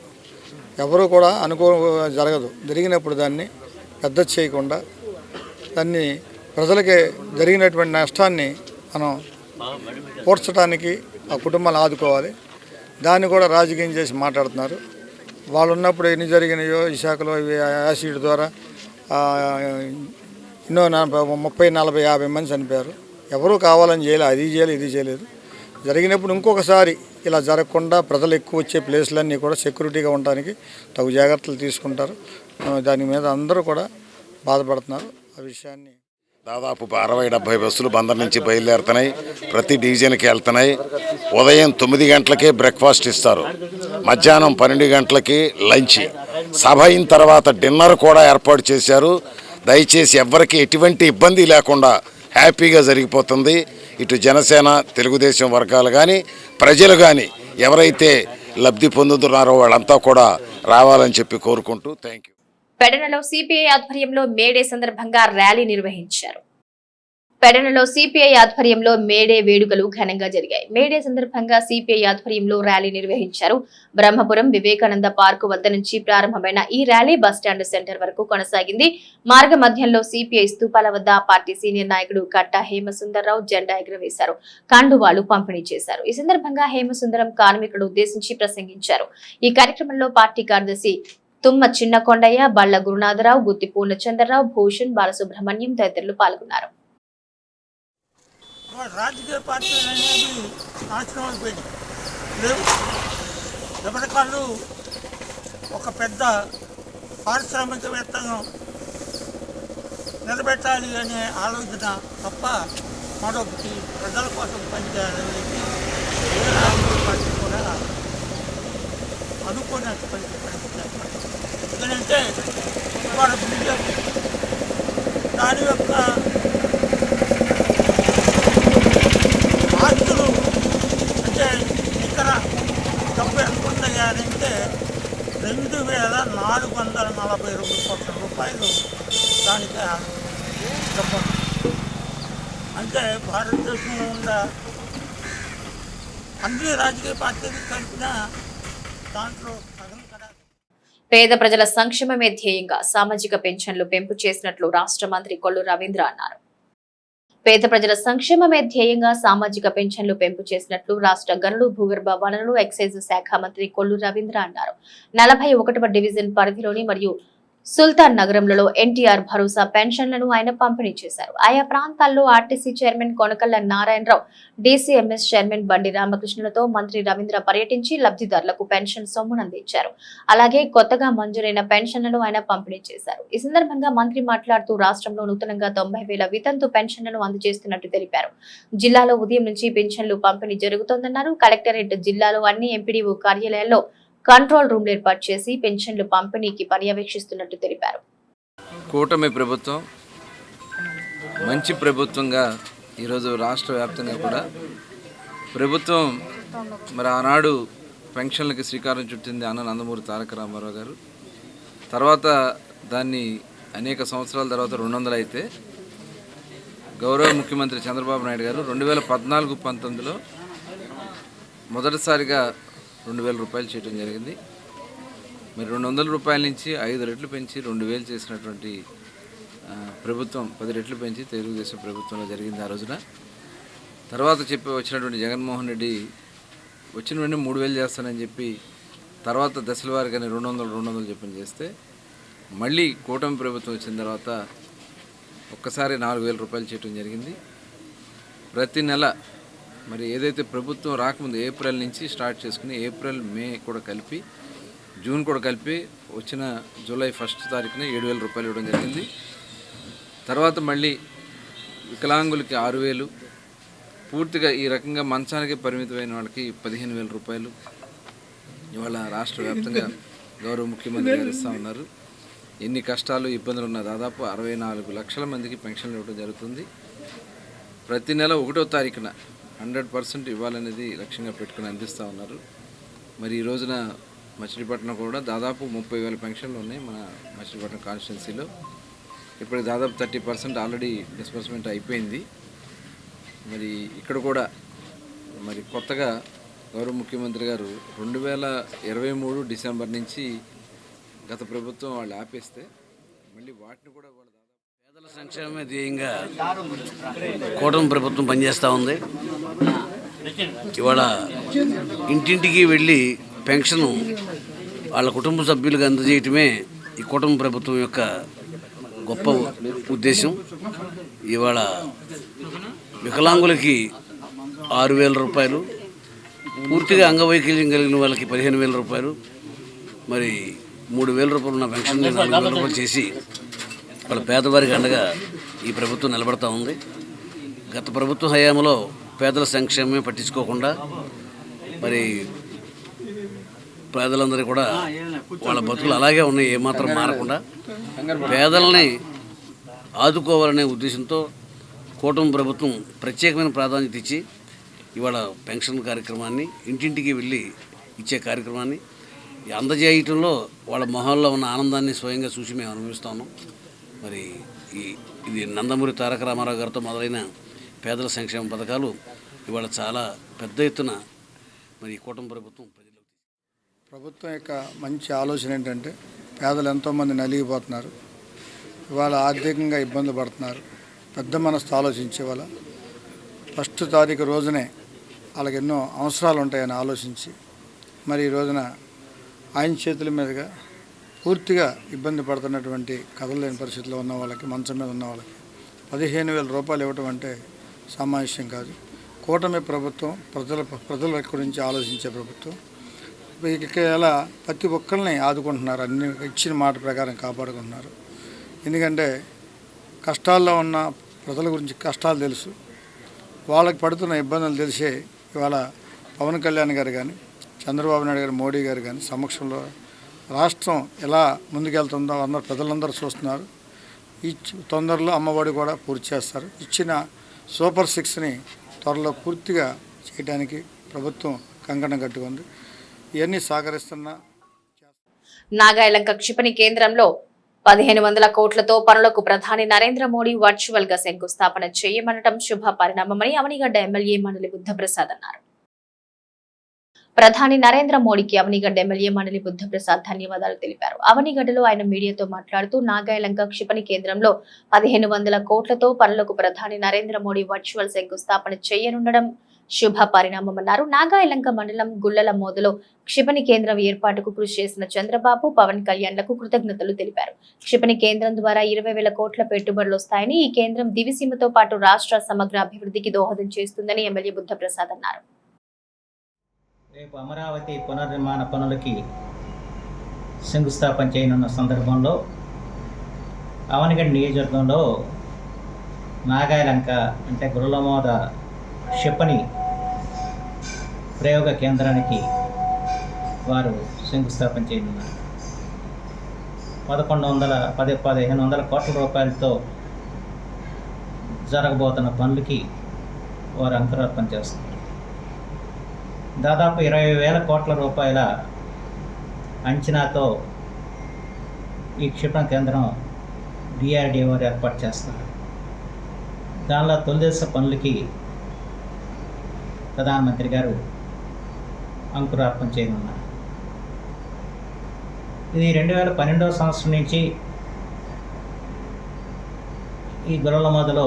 [SPEAKER 8] ఎవరు కూడా జరగదు. జరిగినప్పుడు దాన్ని పెద్ద చేయకుండా దాన్ని ప్రజలకి జరిగినటువంటి నష్టాన్ని మనం పూడ్చడానికి ఆ కుటుంబాలను ఆదుకోవాలి. దాన్ని కూడా రాజకీయం చేసి మాట్లాడుతున్నారు. వాళ్ళు ఉన్నప్పుడు ఎన్ని జరిగినాయో విశాఖలో యాసిడ్ ద్వారా ఎన్నో 30, 40, 50 మంది చనిపోయారు. ఎవరూ కావాలని చేయలేదు, అది చేయలేదు, ఇది చేయలేదు. జరిగినప్పుడు ఇంకొకసారి ఇలా జరగకుండా ప్రజలు ఎక్కువ వచ్చే ప్లేస్లన్నీ కూడా సెక్యూరిటీగా ఉండడానికి తగు జాగ్రత్తలు తీసుకుంటారు. దాని మీద అందరూ కూడా బాధపడుతున్నారు. ఆ విషయాన్ని
[SPEAKER 15] దాదాపు 60-70 బస్సులు బందర్ నుంచి బయలుదేరుతున్నాయి. ప్రతి డివిజన్కి వెళ్తున్నాయి. ఉదయం 9 గంటలకే బ్రేక్ఫాస్ట్ ఇస్తారు, మధ్యాహ్నం 12 గంటలకి లంచ్, సభ అయిన తర్వాత డిన్నర్ కూడా ఏర్పాటు చేశారు. దయచేసి ఎవ్వరికి ఎటువంటి ఇబ్బంది లేకుండా హ్యాపీగా జరిగిపోతుంది. ఇటు జనసేన, తెలుగుదేశం వర్గాలు కానీ ప్రజలు కానీ ఎవరైతే లబ్ధి పొందుతున్నారో వాళ్ళంతా కూడా రావాలని చెప్పి కోరుకుంటూ థ్యాంక్ యూ.
[SPEAKER 1] పెడనలో సిపిఐ ఆధ్వర్యంలో మేడే సందర్భంగా ర్యాలీ నిర్వహించారు. పెడనలో సిపిఐ ఆధ్వర్యంలో మేడే వేడుకలు ఘనంగా జరిగాయి. మేడే సందర్భంగా సిపిఐ ఆధ్వర్యంలో ర్యాలీ నిర్వహించారు. బ్రహ్మపురం వివేకానంద పార్కు వద్ద నుంచి ప్రారంభమైన ఈ ర్యాలీ బస్టాండ్ సెంటర్ వరకు కొనసాగింది. మార్గ మధ్యంలో సిపిఐ స్తూపాల వద్ద పార్టీ సీనియర్ నాయకుడు కట్టా హేమసుందర్రావు జెండా ఎగురవేశారు, కండువాలు పంపిణీ చేశారు. ఈ సందర్భంగా హేమసుందరం కార్మికులను ఉద్దేశించి ప్రసంగించారు. ఈ కార్యక్రమంలో పార్టీ కార్యదర్శి తుమ్మ చిన్న కొండయ్య, బళ్ల గురునాథరావు, గుత్తి పూర్ణచంద్రరావు, భూషణ్, బాలసుబ్రహ్మణ్యం తదితరులు పాల్గొన్నారు.
[SPEAKER 16] రాజకీయ పార్టీలు అనేది నాశనం అయిపోయింది. ఎవరికాళ్ళు ఒక పెద్ద పారిశ్రామికవేత్తను నిలబెట్టాలి అనే ఆలోచన తప్ప మరొకటి ప్రజల కోసం పనిచేయాలనేది ఏ రాజకీయ పార్టీ కూడా అనుకోనటువంటి పరిస్థితి. ఎందుకంటే ఇవాళ బీజేపీ దాని యొక్క ఆస్తులు అంటే ఇక్కడ డబ్బు ఎంత ఉన్నాయంటే 2,442 కోట్ల రూపాయలు దానికి డబ్బు. అంటే భారతదేశంలో ఉన్న అన్ని రాజకీయ పార్టీలు కలిపిన దాంట్లో సగం కదా.
[SPEAKER 1] పేద ప్రజల సంక్షేమమే ధ్యేయంగా సామాజిక పెన్షన్లు పెంపు చేసినట్లు రాష్ట్ర మంత్రి కొల్లు రవీంద్ర అన్నారు. పేద ప్రజల సంక్షేమమే ధ్యేయంగా సామాజిక పెన్షన్లు పెంపు చేసినట్లు రాష్ట్ర గనులు, భూగర్భ వనరులు, ఎక్సైజ్ శాఖ మంత్రి కొల్లు రవీంద్ర అన్నారు. 41వ డివిజన్ పరిధిలోని మరియు సుల్తాన్ నగరంలో ఎన్టీఆర్ భరోసా పెన్షన్లను ఆయన పంపిణీ చేశారు. ఆయా ప్రాంతాల్లో RTC chairman Konakalla Narayanarao, DCMS chairman Bandi రామకృష్ణులతో మంత్రి రవీంద్ర పర్యటించి లబ్ధిదారులకు పెన్షన్ సొమ్మును అందించారు. అలాగే కొత్తగా మంజూరైన పెన్షన్లను ఆయన పంపిణీ చేశారు. ఈ సందర్భంగా మంత్రి మాట్లాడుతూ రాష్ట్రంలో నూతనంగా 90,000 వితంతు పెన్షన్లను అందజేస్తున్నట్టు తెలిపారు. జిల్లాలో ఉదయం నుంచి పెన్షన్లు పంపిణీ జరుగుతోందన్నారు. కలెక్టరేట్, జిల్లాలో అన్ని ఎంపీడీఓ కార్యాలయాల్లో కంట్రోల్ రూమ్లు ఏర్పాటు చేసి పెన్షన్లు పంపిణీకి పర్యవేక్షిస్తున్నట్టు తెలిపారు.
[SPEAKER 14] కూటమి ప్రభుత్వం మంచి ప్రభుత్వంగా ఈరోజు రాష్ట్ర వ్యాప్తంగా కూడా ప్రభుత్వం మరి ఆనాడు పెన్షన్లకి శ్రీకారం చుట్టింది అన్న నందమూరి తారక రామారావు గారు. తర్వాత దాన్ని అనేక సంవత్సరాల తర్వాత 200 అయితే గౌరవ ముఖ్యమంత్రి చంద్రబాబు నాయుడు గారు 2014-19లో మొదటిసారిగా 2,000 రూపాయలు చేయడం జరిగింది. మరి 200 రూపాయల నుంచి 5 రెట్లు పెంచి 2,000 చేసినటువంటి ప్రభుత్వం 10 రెట్లు పెంచి తెలుగుదేశం ప్రభుత్వంలో జరిగింది ఆ రోజున. తర్వాత వచ్చినటువంటి జగన్మోహన్ రెడ్డి వచ్చిన వెంటనే 3,000 చేస్తానని చెప్పి తర్వాత దశల వారిగానే 200 చెప్పని చేస్తే మళ్ళీ కూటమి ప్రభుత్వం వచ్చిన తర్వాత ఒక్కసారి 4,000 రూపాయలు చేయడం జరిగింది. ప్రతి నెల మరి ఏదైతే ప్రభుత్వం రాకముందు ఏప్రిల్ నుంచి స్టార్ట్ చేసుకుని ఏప్రిల్, మే కూడా కలిపి, జూన్ కూడా కలిపి వచ్చిన జూలై 1 తారీఖున 7,000 రూపాయలు ఇవ్వడం జరిగింది. తర్వాత మళ్ళీ వికలాంగులకి 6,000, పూర్తిగా ఈ రకంగా మంచానికి పరిమితమైన వాళ్ళకి 15,000 రూపాయలు ఇవాళ రాష్ట్ర వ్యాప్తంగా గౌరవ ముఖ్యమంత్రి గారు ఇస్తూ ఉన్నారు. ఎన్ని కష్టాలు, ఇబ్బందులు ఉన్నా దాదాపు 64 లక్షల మందికి పెన్షన్లు ఇవ్వడం జరుగుతుంది. ప్రతి నెల 1వ తారీఖున 100% ఇవ్వాలనేది లక్ష్యంగా పెట్టుకుని అందిస్తూ ఉన్నారు. మరి ఈ రోజున మచిలీపట్నం కూడా దాదాపు 30,000 పెన్షన్లు ఉన్నాయి మన మచిలీపట్నం కాన్స్టిట్యున్సీలో. ఇప్పటికి దాదాపు 30% ఆల్రెడీ డిస్బర్స్మెంట్ అయిపోయింది. మరి ఇక్కడ కూడా మరి కొత్తగా గౌరవ ముఖ్యమంత్రి గారు 2023 డిసెంబర్ నుంచి గత ప్రభుత్వం వాళ్ళు ఆపేస్తే మళ్ళీ వాటిని కూడా వాళ్ళు
[SPEAKER 7] పేదల సంక్షేమమే ధ్యేయంగా కూటమి ప్రభుత్వం పనిచేస్తూ ఉంది. ఇవాళ ఇంటింటికి వెళ్ళి పెన్షన్ వాళ్ళ కుటుంబ సభ్యులకు అందజేయటమే ఈ కూటమి ప్రభుత్వం యొక్క గొప్ప ఉద్దేశం. ఇవాళ వికలాంగులకి 6,000 రూపాయలు, పూర్తిగా అంగవైకల్యం కలిగిన వాళ్ళకి 15,000 రూపాయలు, మరి 3,000 రూపాయలు ఉన్న పెన్షన్ 4,000 రూపాయలు చేసి వాళ్ళ పేదవారికి అండగా ఈ ప్రభుత్వం నిలబడతా ఉంది. గత ప్రభుత్వ హయాంలో పేదల సంక్షేమమే పట్టించుకోకుండా మరి పేదలందరూ కూడా వాళ్ళ బతుకులు అలాగే ఉన్నాయి, ఏమాత్రం మారకుండా పేదలని ఆదుకోవాలనే ఉద్దేశంతో కూటమి ప్రభుత్వం ప్రత్యేకమైన ప్రాధాన్యత ఇచ్చి ఇవాళ పెన్షన్ కార్యక్రమాన్ని ఇంటింటికి వెళ్ళి ఇచ్చే కార్యక్రమాన్ని అందజేయటంలో వాళ్ళ మొహాల్లో ఉన్న ఆనందాన్ని స్వయంగా చూసి మేము అనుభవిస్తాము. మరి ఇది నందమూరి తారక రామారావు గారితో మొదలైన పేదల సంక్షేమ పథకాలు ఇవాళ చాలా పెద్ద ఎత్తున మరి కూటమి ప్రభుత్వం
[SPEAKER 8] ప్రభుత్వం యొక్క మంచి ఆలోచన ఏంటంటే పేదలు ఎంతోమంది నలిగిపోతున్నారు, ఇవాళ ఆర్థికంగా ఇబ్బందులు పడుతున్నారు. పెద్ద మనసుతో ఆలోచించే వాళ్ళ ఫస్ట్ తారీఖు రోజునే వాళ్ళకి ఎన్నో అవసరాలు ఉంటాయని ఆలోచించి మరి ఈ రోజున ఆయన చేతుల మీదుగా పూర్తిగా ఇబ్బంది పడుతున్నటువంటి కదలలేని పరిస్థితిలో ఉన్న వాళ్ళకి, మంచం మీద ఉన్న వాళ్ళకి 15,000 రూపాయలు ఇవ్వటం అంటే సామాన్యం కాదు. కూటమి ప్రభుత్వం ప్రజల గురించి ఆలోచించే ప్రభుత్వం. ఇలా ప్రతి ఒక్కరిని ఆదుకుంటున్నారు, అన్ని ఇచ్చిన మాట ప్రకారం కాపాడుకుంటున్నారు. ఎందుకంటే కష్టాల్లో ఉన్న ప్రజల గురించి కష్టాలు తెలుసు, వాళ్ళకి పడుతున్న ఇబ్బందులు తెలిసే ఇవాళ పవన్ కళ్యాణ్ గారు కానీ, చంద్రబాబు నాయుడు గారు, మోడీ గారు కానీ సమక్షంలో రాష్ట్రం ఎలా ముందుకెళ్తుందో అందరూ ప్రజలందరూ చూస్తున్నారు. ఈ తొందరలో అమ్మఒడి కూడా పూర్తి చేస్తారు. ఇచ్చిన సూపర్ 6ని త్వరలో పూర్తిగా చేయడానికి ప్రభుత్వం కంకణం కట్టుకుంది. ఇవన్నీ సహకరిస్తున్నా.
[SPEAKER 1] నాగాయలంక క్షిపణి కేంద్రంలో 1,500 కోట్లతో పనులకు ప్రధాని నరేంద్ర మోడీ వర్చువల్ గా శంకుస్థాపన చేయమనడం శుభ పరిణామమని అవనిగడ్డ ఎమ్మెల్యే మండలి బుద్ధప్రసాద్ అన్నారు. ప్రధాని నరేంద్ర మోడీకి అవనిగడ్డ ఎమ్మెల్యే మండలి బుద్ధప్రసాద్ ధన్యవాదాలు తెలిపారు. అవనిగడ్డలో ఆయన మీడియాతో మాట్లాడుతూ నాగాయలంక క్షిపణి కేంద్రంలో 1,500 కోట్లతో పనులకు ప్రధాని నరేంద్ర మోడీ వర్చువల్ శంకుస్థాపన చేయనుండడం శుభ పరిణామమన్నారు. నాగాయలంక మండలం గుళ్లల మోదలో క్షిపణి కేంద్రం ఏర్పాటుకు కృషి చేసిన చంద్రబాబు, పవన్ కళ్యాణ్లకు కృతజ్ఞతలు తెలిపారు. క్షిపణి కేంద్రం ద్వారా 20,000 కోట్ల పెట్టుబడులు వస్తాయని, ఈ కేంద్రం దివిసీమతో పాటు రాష్ట్ర సమగ్ర అభివృద్ధికి దోహదం చేస్తుందని ఎమ్మెల్యే బుద్ధప్రసాద్ అన్నారు.
[SPEAKER 17] రేపు అమరావతి పునర్నిర్మాణ పనులకి శంకుస్థాపన చేయనున్న సందర్భంలో అవనిగడ్డ నియోజకవర్గంలో నాగాయలంక అంటే గుర్రలమోద క్షిపణి ప్రయోగ కేంద్రానికి వారు శంకుస్థాపన చేయనున్నారు. 1,500 కోట్ల రూపాయలతో జరగబోతున్న పనులకి వారు అంకురార్పణ చేస్తున్నారు. దాదాపు 20,000 కోట్ల రూపాయల అంచనాతో ఈ క్షిపణి కేంద్రం DRDO వారు ఏర్పాటు చేస్తారు. దానిలో తొలిదశ పనులకి ప్రధానమంత్రి గారు అంకురార్పణ చేయనున్నారు. ఇది 2012వ సంవత్సరం నుంచి ఈ గుర్రలమోదలో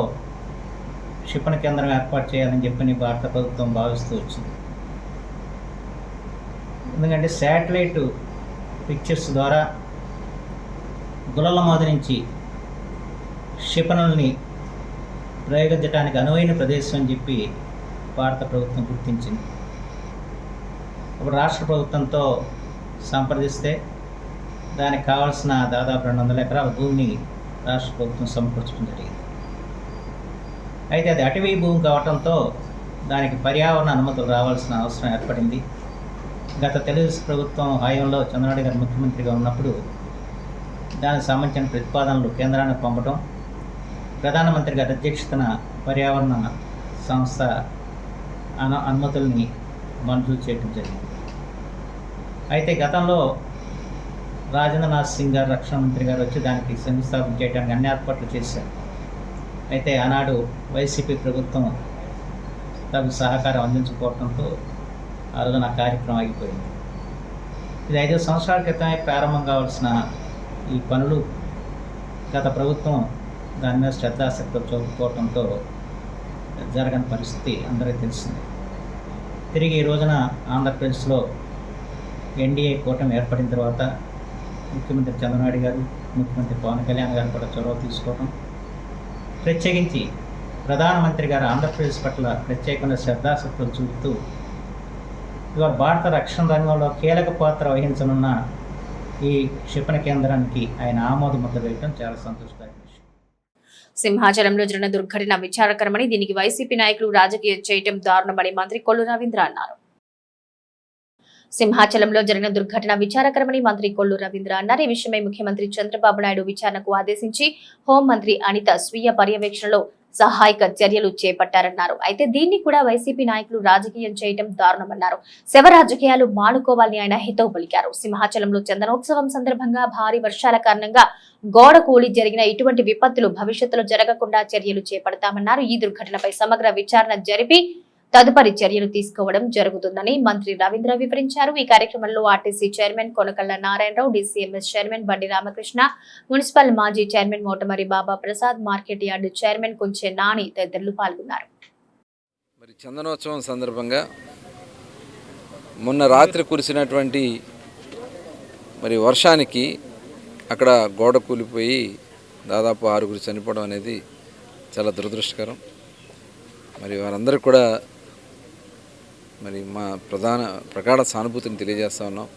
[SPEAKER 17] క్షిపణి కేంద్రం ఏర్పాటు చేయాలని చెప్పని భారత ప్రభుత్వం భావిస్తూ వచ్చింది. ఎందుకంటే శాటిలైట్ పిక్చర్స్ ద్వారా గుర్రలమోద నుంచి క్షిపణుల్ని ప్రయోగించడానికి అనువైన ప్రదేశం అని చెప్పి భారత ప్రభుత్వం గుర్తించింది. ఇప్పుడు రాష్ట్ర ప్రభుత్వంతో సంప్రదిస్తే దానికి కావాల్సిన దాదాపు 200 ఎకరాల భూమిని రాష్ట్ర ప్రభుత్వం సమకూర్చడం జరిగింది. అయితే అది అటవీ భూమి కావడంతో దానికి పర్యావరణ అనుమతులు రావాల్సిన అవసరం ఏర్పడింది. గత తెలుగు ప్రభుత్వం హయాంలో చంద్రబాబు గారు ముఖ్యమంత్రిగా ఉన్నప్పుడు దానికి సంబంధించిన ప్రతిపాదనలు కేంద్రానికి పంపడం, ప్రధానమంత్రి గారి అధ్యక్షతన పర్యావరణ సంస్థ అనుమతుల్ని మంజూరు చేయడం జరిగింది. అయితే గతంలో రాజేంద్రనాథ్ సింగ్ గారు రక్షణ మంత్రి గారు వచ్చి దానికి శంకుస్థాపన చేయడానికి అన్ని ఏర్పాట్లు చేశారు. అయితే ఆనాడు వైసీపీ ప్రభుత్వం తగు సహకారం అందించకపోవడంతో ఆ రోజున ఆ కార్యక్రమం ఆగిపోయింది. ఇది 5 సంవత్సరాల క్రితమే ప్రారంభం కావాల్సిన ఈ పనులు గత ప్రభుత్వం దాని మీద శ్రద్ధాశక్తులు చూపుకోవడంతో జరగని పరిస్థితి అందరికీ తెలిసింది. తిరిగి ఈ రోజున ఆంధ్రప్రదేశ్లో ఎన్డీఏ కూటమి ఏర్పడిన తర్వాత ముఖ్యమంత్రి చంద్రబాబు గారు, ముఖ్యమంత్రి పవన్ కళ్యాణ్ గారు కూడా చొరవ తీసుకోవడం, ప్రత్యేకించి ప్రధానమంత్రి గారు ఆంధ్రప్రదేశ్ పట్ల ప్రత్యేకమైన శ్రద్ధాశక్తులు చూపుతూ ఇవాళ భారత రక్షణ రంగంలో కీలక పాత్ర వహించనున్న ఈ క్షిపణి కేంద్రానికి ఆయన ఆమోద ముద్ర వేయడం చాలా సంతోషదాయక విషయం.
[SPEAKER 1] సింహాచలంలో జరిగిన దుర్ఘటన విచారకరమని, దీనికి వైసీపీ నాయకులు రాజకీయం చేయటం దారుణమని మంత్రి కొల్లు రవీంద్ర అన్నారు. సింహాచలంలో జరిగిన దుర్ఘటన విచారకరమని మంత్రి కొల్లు రవీంద్ర అన్నారు. ఈ విషయమై ముఖ్యమంత్రి చంద్రబాబు నాయుడు విచారణకు ఆదేశించి హోంమంత్రి అనిత స్వీయ పర్యవేక్షణలో సహాయక చర్యలు చేపట్టారన్నారు. అయితే దీన్ని కూడా వైసీపీ నాయకులు రాజకీయం చేయటం దారుణమన్నారు. శవ రాజకీయాలు మానుకోవాలని ఆయన హితవు పలికారు. సింహాచలంలో చందనోత్సవం సందర్భంగా భారీ వర్షాల కారణంగా గోడ కూలి జరిగిన ఇటువంటి విపత్తులు భవిష్యత్తులో జరగకుండా చర్యలు చేపడతామన్నారు. ఈ దుర్ఘటనపై సమగ్ర విచారణ జరిపి తదుపరి చర్యలు తీసుకోవడం జరుగుతుందని మంత్రి రవీంద్ర వివరించారు. ఈ కార్యక్రమంలో RTC chairman Konakalla Narayanarao, DCMS chairman Bandi Ramakrishna, municipal మాజీ chairman Motamari Baba Prasad, market yard chairman Konche Nani తదితరులు పాల్గొన్నారు.
[SPEAKER 14] మరి చందనోత్సవం సందర్భంగా మొన్న రాత్రి కురిసినటువంటి మరి వర్షానికి అక్కడ గోడ కూలిపోయి దాదాపు 6 చనిపోవడం అనేది చాలా దురదృష్టకరం. మరి వారందరూ కూడా మరి మా ప్రగాఢ సానుభూతిని తెలియజేస్తూ ఉన్నాం.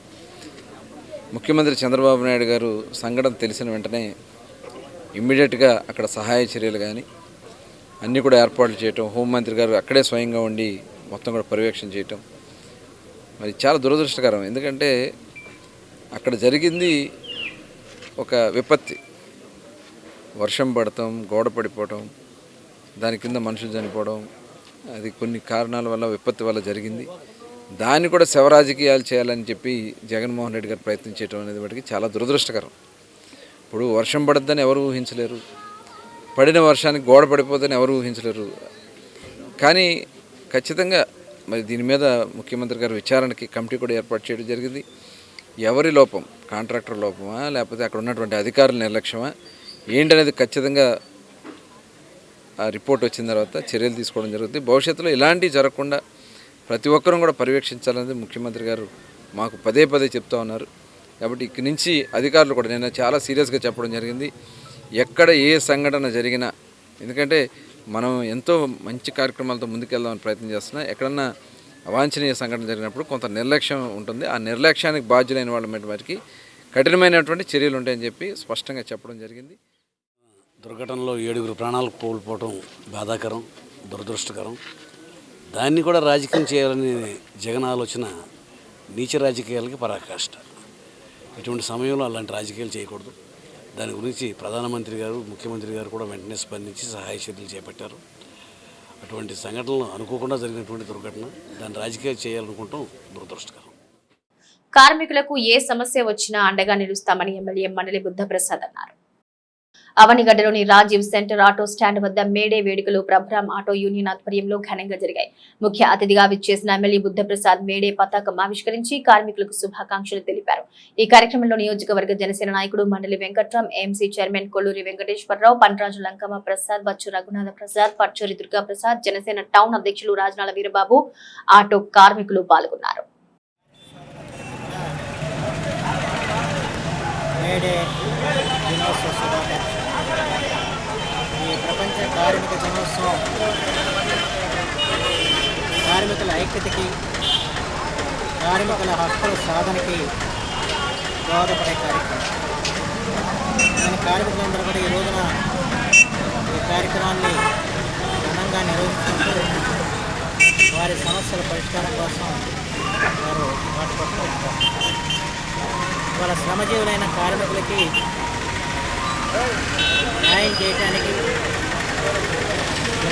[SPEAKER 14] ముఖ్యమంత్రి చంద్రబాబు నాయుడు గారు సంఘటన తెలిసిన వెంటనే ఇమ్మీడియట్గా అక్కడ సహాయ చర్యలు కానీ అన్నీ కూడా ఏర్పాట్లు చేయటం, హోంమంత్రి గారు అక్కడే స్వయంగా ఉండి మొత్తం కూడా పర్యవేక్షణ చేయటం మరి చాలా దురదృష్టకరం. ఎందుకంటే అక్కడ జరిగింది ఒక విపత్తి, వర్షం పడటం, గోడ పడిపోవటం, దాని కింద మనుషులు చనిపోవడం, అది కొన్ని కారణాల వల్ల విపత్తి వల్ల జరిగింది. దాన్ని కూడా శవరాజకీయాలు చేయాలని చెప్పి జగన్మోహన్ రెడ్డి గారు ప్రయత్నించడం అనేది వాటికి చాలా దురదృష్టకరం. ఇప్పుడు వర్షం పడద్దని ఎవరు ఊహించలేరు, పడిన వర్షానికి గోడ పడిపోద్దని ఎవరు ఊహించలేరు. కానీ ఖచ్చితంగా మరి దీని మీద ముఖ్యమంత్రి గారు విచారణకి కమిటీ కూడా ఏర్పాటు చేయడం జరిగింది. ఎవరి లోపం, కాంట్రాక్టర్ లోపమా లేకపోతే అక్కడ ఉన్నటువంటి అధికారుల నిర్లక్ష్యమా ఏంటనేది ఖచ్చితంగా ఆ రిపోర్ట్ వచ్చిన తర్వాత చర్యలు తీసుకోవడం జరుగుతుంది. భవిష్యత్తులో ఇలాంటివి జరగకుండా ప్రతి ఒక్కరూ కూడా పర్యవేక్షించాలనేది ముఖ్యమంత్రి గారు మాకు పదే చెప్తూ ఉన్నారు. కాబట్టి ఇక్కడి నుంచి అధికారులు కూడా నేను చాలా సీరియస్గా చెప్పడం జరిగింది. ఎక్కడ ఏ సంఘటన జరిగినా, ఎందుకంటే మనం ఎంతో మంచి కార్యక్రమాలతో ముందుకెళ్దామని ప్రయత్నం చేస్తున్నా, ఎక్కడన్నా అవాంఛనీయ సంఘటన జరిగినప్పుడు కొంత నిర్లక్ష్యం ఉంటుంది. ఆ నిర్లక్ష్యానికి బాధ్యులైన వాళ్ళ వారికి కఠినమైనటువంటి చర్యలు ఉంటాయని చెప్పి స్పష్టంగా చెప్పడం జరిగింది.
[SPEAKER 7] దుర్ఘటనలో 7 ప్రాణాలు కోల్పోవటం బాధాకరం, దురదృష్టకరం. దాన్ని కూడా రాజకీయం చేయాలని జగన్ ఆలోచన నీచ రాజకీయాలకి పరాకాష్ట. ఇటువంటి సమయంలో అలాంటి రాజకీయాలు చేయకూడదు. దాని గురించి ప్రధానమంత్రి గారు, ముఖ్యమంత్రి గారు కూడా వెంటనే స్పందించి సహాయ చర్యలు చేపట్టారు. అటువంటి సంఘటనలు అనుకోకుండా జరిగినటువంటి దుర్ఘటన, దాన్ని రాజకీయాలు చేయాలనుకుంటాం దురదృష్టకరం.
[SPEAKER 1] కార్మికులకు ఏ సమస్య వచ్చినా అండగా నిలుస్తామని ఎమ్మెల్యే మండలి బుద్ధప్రసాద్ అన్నారు. అవనిగడ్డలోని రాజీవ్ సెంటర్ ఆటో స్టాండ్ వద్ద మేడే వేడుకలు ప్రభ్రామ్ ఆటో యూనియన్ ఆధ్వర్యంలో ఘనంగా జరిగాయి. ముఖ్య అతిథిగా విచ్చేసిన ఎమ్మెల్యే బుద్ధప్రసాద్ మేడే పతాకం ఆవిష్కరించి కార్మికులకు శుభాకాంక్షలు తెలిపారు. ఈ కార్యక్రమంలో నియోజకవర్గ జనసేన నాయకుడు Mandali Venkatram, AMC chairman Kolluri Venkateswara Rao, Pantaraju Lankamma Prasad, Bachchu Raghunatha Prasad, Pachchuri Durga Prasad, Janasena town అధ్యక్షులు రాజనాల వీరబాబు, ఆటో కార్మికులు పాల్గొన్నారు.
[SPEAKER 18] ఈ ప్రపంచ కార్మిక దినోత్సవం కార్మికుల ఐక్యతకి, కార్మికుల హక్కుల సాధనకి దోహదపడే కార్యక్రమం. మన కార్మికులందరూ కూడా ఈ రోజున ఈ కార్యక్రమాన్ని ఘనంగా నిర్వహించుకుంటూ వారి సమస్యల పరిష్కారం కోసం వారు పాటుపడుతుంటారు. వాళ్ళ శ్రమజీవులైన కార్మికులకి న్యాయం చేయడానికి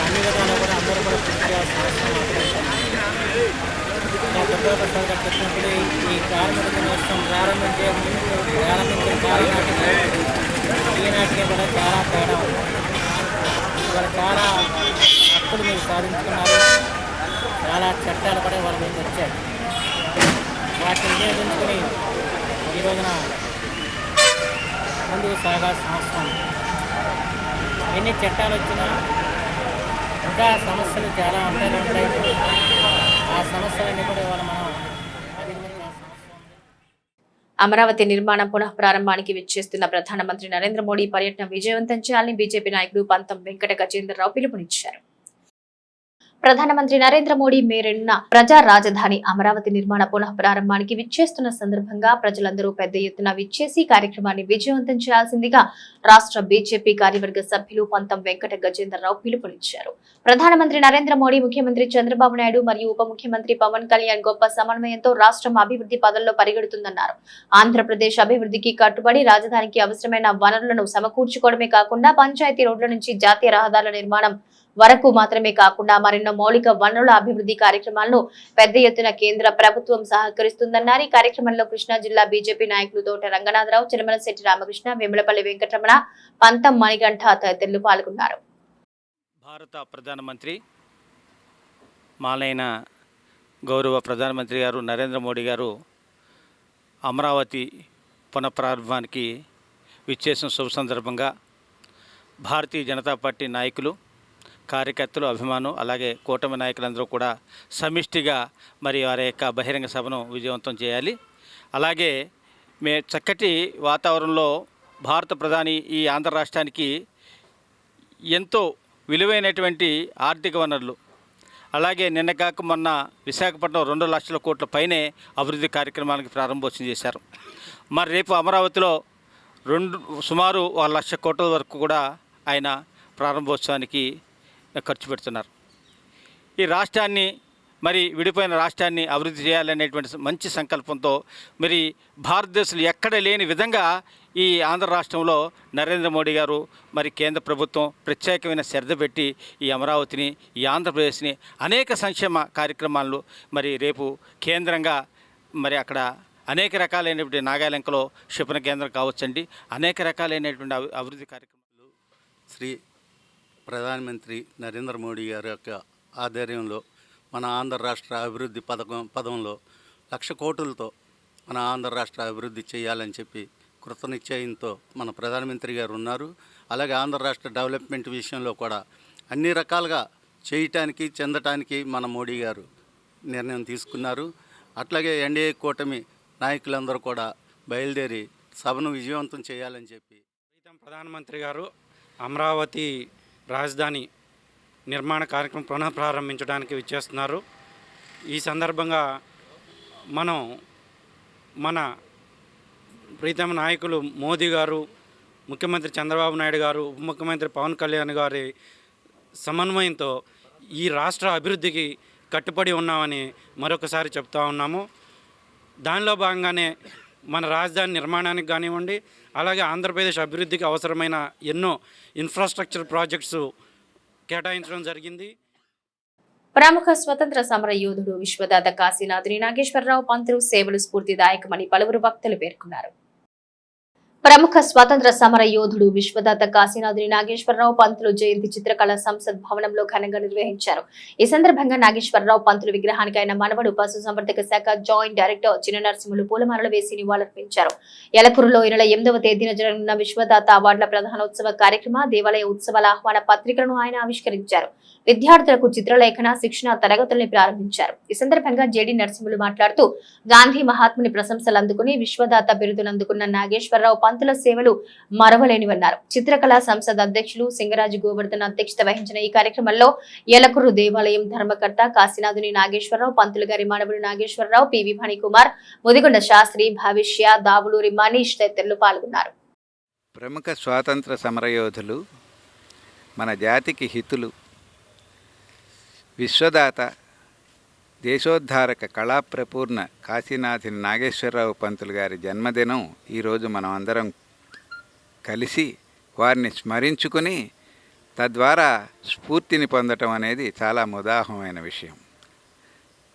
[SPEAKER 18] అన్ని విధాలు కూడా అందరూ కూడా కృషి చేయాల్సిన అవసరం. డాక్టర్ ప్రసాద్ గారు చెప్పినప్పుడు ఈ కార్మిక దినోత్సవం ప్రారంభించిన కాలనాటికి ఈనాటికి కూడా చాలా తేడా ఉంది. ఇవాళ చాలా హక్కులు మీరు సాధించుకున్నారు, చాలా చట్టాలు కూడా వాళ్ళ మీకు వచ్చాయి. వాటిని వినియోగించుకొని ఈ రోజున ముందుకు సాగాల్సిన అవసరం. ఎన్ని చట్టాలు వచ్చినా ఇంకా సమస్యలు చాలా ఉంటాయి. ఆ సమస్యలన్నీ కూడా ఇవాళ మనం అధిగమించాల్సిన అవసరం.
[SPEAKER 1] అమరావతి నిర్మాణం పునః ప్రారంభానికి విచ్చేస్తున్న ప్రధానమంత్రి నరేంద్ర మోడీ పర్యటన విజయవంతం చేయాలని బీజేపీ నాయకుడు పంతం వెంకట గజేంద్రరావు పిలుపునిచ్చారు. ప్రధానమంత్రి నరేంద్ర మోడీ మే 2న ప్రజా రాజధాని అమరావతి నిర్మాణ పునః ప్రారంభానికి విచ్చేస్తున్న సందర్భంగా ప్రజలందరూ పెద్ద ఎత్తున విచ్చేసి కార్యక్రమాన్ని విజయవంతం చేయాల్సిందిగా రాష్ట్ర బీజేపీ కార్యవర్గ సభ్యులు పంతం వెంకట గజేంద్రరావు పిలుపునిచ్చారు. ప్రధానమంత్రి నరేంద్ర మోడీ, ముఖ్యమంత్రి చంద్రబాబు నాయుడు మరియు ఉప ముఖ్యమంత్రి పవన్ కళ్యాణ్ గొప్ప సమన్వయంతో రాష్ట్రం అభివృద్ధి పదంలో పరిగెడుతుందన్నారు. ఆంధ్రప్రదేశ్ అభివృద్ధికి కట్టుబడి రాజధానికి అవసరమైన వనరులను సమకూర్చుకోవడమే కాకుండా పంచాయతీ రోడ్ల నుంచి జాతీయ రహదారుల నిర్మాణం వరకు మాత్రమే కాకుండా మరెన్నో మౌలిక వనరుల అభివృద్ధి కార్యక్రమాలను పెద్ద ఎత్తున కేంద్ర ప్రభుత్వం సహకరిస్తుందన్నారు. ఈ కార్యక్రమంలో కృష్ణా జిల్లా బీజేపీ నాయకులు తోట రంగనాథరావు, చిలమలశెట్టి రామకృష్ణ, వేములపల్లి వెంకటరమణ, పంతం మణిగంఠ తదితరులు పాల్గొన్నారు.
[SPEAKER 10] భారత ప్రధానమంత్రి మాలైన గౌరవ ప్రధానమంత్రి గారు నరేంద్ర మోడీ గారు అమరావతి పునఃప్రారంభానికి విచ్చేసిన శుభ సందర్భంగా భారతీయ జనతా పార్టీ నాయకులు, కార్యకర్తలు, అభిమానులు, అలాగే కూటమి నాయకులందరూ కూడా సమిష్టిగా మరి వారి యొక్క బహిరంగ సభను విజయవంతం చేయాలి. అలాగే చక్కటి వాతావరణంలో భారత ప్రధాని ఈ ఆంధ్ర రాష్ట్రానికి ఎంతో విలువైనటువంటి ఆర్థిక వనరులు, అలాగే నిన్న కాక మొన్న విశాఖపట్నం 2 లక్షల కోట్ల పైనే అభివృద్ధి కార్యక్రమాలకు ప్రారంభోత్సవం చేశారు. మరి రేపు అమరావతిలో సుమారు 1 లక్ష కోట్ల వరకు కూడా ఆయన ప్రారంభోత్సవానికి ఖర్చు పెడుతున్నారు. ఈ రాష్ట్రాన్ని మరి విడిపోయిన రాష్ట్రాన్ని అభివృద్ధి చేయాలనేటువంటి మంచి సంకల్పంతో మరి భారతదేశంలో ఎక్కడ లేని విధంగా ఈ ఆంధ్ర రాష్ట్రంలో నరేంద్ర మోడీ గారు మరి కేంద్ర ప్రభుత్వం ప్రత్యేకమైన శ్రద్ధ పెట్టి ఈ అమరావతిని, ఈ ఆంధ్రప్రదేశ్ని అనేక సంక్షేమ కార్యక్రమాలు మరి రేపు కేంద్రంగా మరి అక్కడ అనేక రకాలైనటువంటి నాగాలంకలో క్షిపణి కేంద్రం కావచ్చండి, అనేక రకాలైనటువంటి అభివృద్ధి కార్యక్రమాలు
[SPEAKER 19] శ్రీ ప్రధానమంత్రి నరేంద్ర మోడీ గారి యొక్క ఆధ్వర్యంలో మన ఆంధ్ర రాష్ట్ర అభివృద్ధి పదంలో 1,00,000 కోట్లతో మన ఆంధ్ర రాష్ట్ర అభివృద్ధి చేయాలని చెప్పి కృతనిశ్చయంతో మన ప్రధానమంత్రి గారు ఉన్నారు. అలాగే ఆంధ్ర రాష్ట్ర డెవలప్మెంట్ విషయంలో కూడా అన్ని రకాలుగా చేయటానికి చెందటానికి మన మోడీ గారు నిర్ణయం తీసుకున్నారు. అట్లాగే ఎన్డీఏ కూటమి నాయకులందరూ కూడా బయలుదేరి సభను విజయవంతం చేయాలని చెప్పి
[SPEAKER 11] ప్రధానమంత్రి గారు అమరావతి రాజధాని నిర్మాణ కార్యక్రమం పునః ప్రారంభించడానికి విచ్చేస్తున్నారు. ఈ సందర్భంగా మనం మన ప్రీతమ నాయకులు మోదీ గారు, ముఖ్యమంత్రి చంద్రబాబు నాయుడు గారు, ఉప ముఖ్యమంత్రి పవన్ కళ్యాణ్ గారి సమన్వయంతో ఈ రాష్ట్ర అభివృద్ధికి కట్టుబడి ఉన్నామని మరొకసారి చెప్తా ఉన్నాము. దానిలో భాగంగానే మన రాజధాని నిర్మాణానికి కానివ్వండి, అలాగే ఆంధ్రప్రదేశ్ అభివృద్ధికి అవసరమైన ఎన్నో ఇన్ఫ్రాస్ట్రక్చర్ ప్రాజెక్ట్స్ కేటాయించడం జరిగింది.
[SPEAKER 1] ప్రముఖ స్వతంత్ర సమర యోధుడు విశ్వదాత కాశీనాథుని నాగేశ్వరరావు పంతులు సేవలు స్ఫూర్తిదాయకమని పలువురు వక్తలు పేర్కొన్నారు. ప్రముఖ స్వాతంత్ర సమర యోధుడు విశ్వదాత కాశీనాథుని నాగేశ్వరరావు పంతులు జయంతి చిత్రకళా సంసద్ భవనంలో ఘనంగా నిర్వహించారు. ఈ సందర్భంగా నాగేశ్వరరావు పంతులు విగ్రహానికి ఆయన మనవడు పశుసంవర్ధక శాఖ జాయింట్ డైరెక్టర్ చిన్న నరసింహులు పూలమాలలు వేసి నివాళులర్పించారు. యలకూరులో ఈ నెల 8వ తేదీన జరగనున్న విశ్వదాత అవార్డుల ప్రధానోత్సవ కార్యక్రమ దేవాలయ ఉత్సవాల ఆహ్వాన పత్రికలను ఆయన ఆవిష్కరించారు. విద్యార్థులకు చిత్రలేఖన శిక్షణ తరగతుల్ని ప్రారంభించారు. ఈ సందర్భంగా జేడి నరసింహులు మాట్లాడుతూ గాంధీ మహాత్ముని ప్రశంసలు అందుకుని విశ్వదాత బిరుదును అందుకున్న నాగేశ్వరరావు పంతుల సేవలు మరవలేనివన్నారు. చిత్రకళా సంసద్ అధ్యక్షులు సింగరాజు గోవర్ధన్ అధ్యక్షత వహించిన ఈ కార్యక్రమంలో యలకూరు దేవాలయం ధర్మకర్త కాశీనాథుని నాగేశ్వరరావు, పంతులు గారి మానవుడు నాగేశ్వరరావు, పివి ఫణికుమార్, ముదిగొండ శాస్త్రి, భవిష్య, దావులూరి మనీష్ తదితరులు పాల్గొన్నారు.
[SPEAKER 20] ప్రముఖ స్వాతంత్ర సమరయోధులు, మన జాతికి హితులు, విశ్వదాత, దేశోద్ధారక కళాప్రపూర్ణ కాశీనాథుని నాగేశ్వరరావు పంతులు గారి జన్మదినం ఈరోజు మనం అందరం కలిసి వారిని స్మరించుకుని తద్వారా స్ఫూర్తిని పొందటం అనేది చాలా ముదాహమైన విషయం.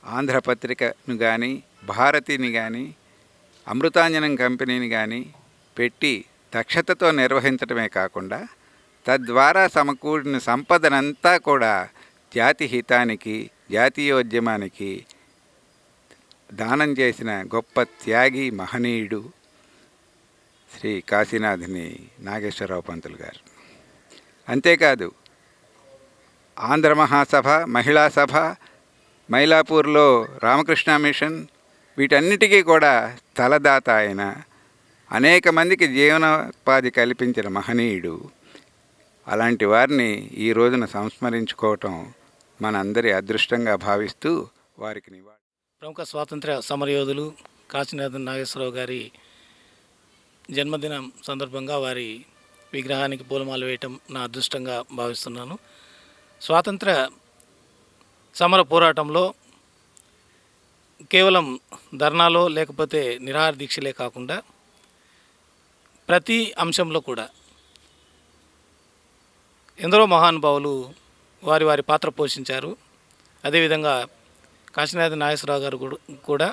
[SPEAKER 20] ఆంధ్రపత్రికను కానీ, భారతిని కానీ, అమృతాంజనం కంపెనీని కానీ పెట్టి దక్షతతో నిర్వహించడమే కాకుండా తద్వారా సమకూడిన సంపదనంతా కూడా జాతి హితానికి, జాతీయోద్యమానికి దానం చేసిన గొప్ప త్యాగి, మహనీయుడు శ్రీ కాశీనాథుని నాగేశ్వరరావు పంతులు గారు. అంతేకాదు ఆంధ్ర మహాసభ, మహిళా సభ, మైలాపూర్లో రామకృష్ణ మిషన్, వీటన్నిటికీ కూడా స్థలదాత ఆయన, అనేక మందికి జీవనోపాధి కల్పించిన మహనీయుడు. అలాంటి వారిని ఈ రోజున సంస్మరించుకోవటం మనందరి అదృష్టంగా భావిస్తూ వారికి నివాళి.
[SPEAKER 21] ప్రముఖ స్వాతంత్ర్య సమరయోధులు కాశీనాథన్ నాగేశ్వరరావు గారి జన్మదినం సందర్భంగా వారి విగ్రహానికి పూలమాల వేయటం నా అదృష్టంగా భావిస్తున్నాను. స్వాతంత్ర సమర పోరాటంలో కేవలం ధర్నాలో లేకపోతే నిరాహార దీక్షలే కాకుండా ప్రతి అంశంలో కూడా ఎందరో మహానుభావులు వారి వారి పాత్ర పోషించారు. అదేవిధంగా కాశీనాథ నాగేశ్వరరావు గారు కూడా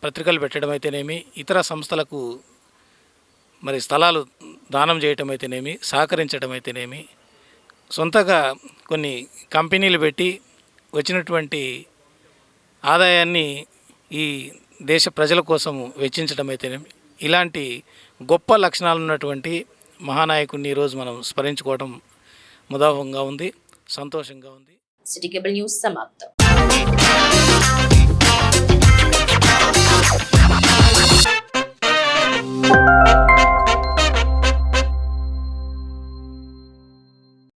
[SPEAKER 21] పత్రికలు పెట్టడం అయితేనేమి, ఇతర సంస్థలకు మరి స్థలాలు దానం చేయటం అయితేనేమి, సహకరించడం అయితేనేమి, సొంతగా కొన్ని కంపెనీలు పెట్టి వచ్చినటువంటి ఆదాయాన్ని ఈ దేశ ప్రజల కోసం వెచ్చించడం అయితేనేమి, ఇలాంటి గొప్ప లక్షణాలు ఉన్నటువంటి మహానాయకుడిని ఈరోజు మనం స్మరించుకోవడం ముదావంగా ఉంది, సంతోషంగా ఉంది.
[SPEAKER 1] సిటీ కేబుల్ న్యూస్ సమాప్తం.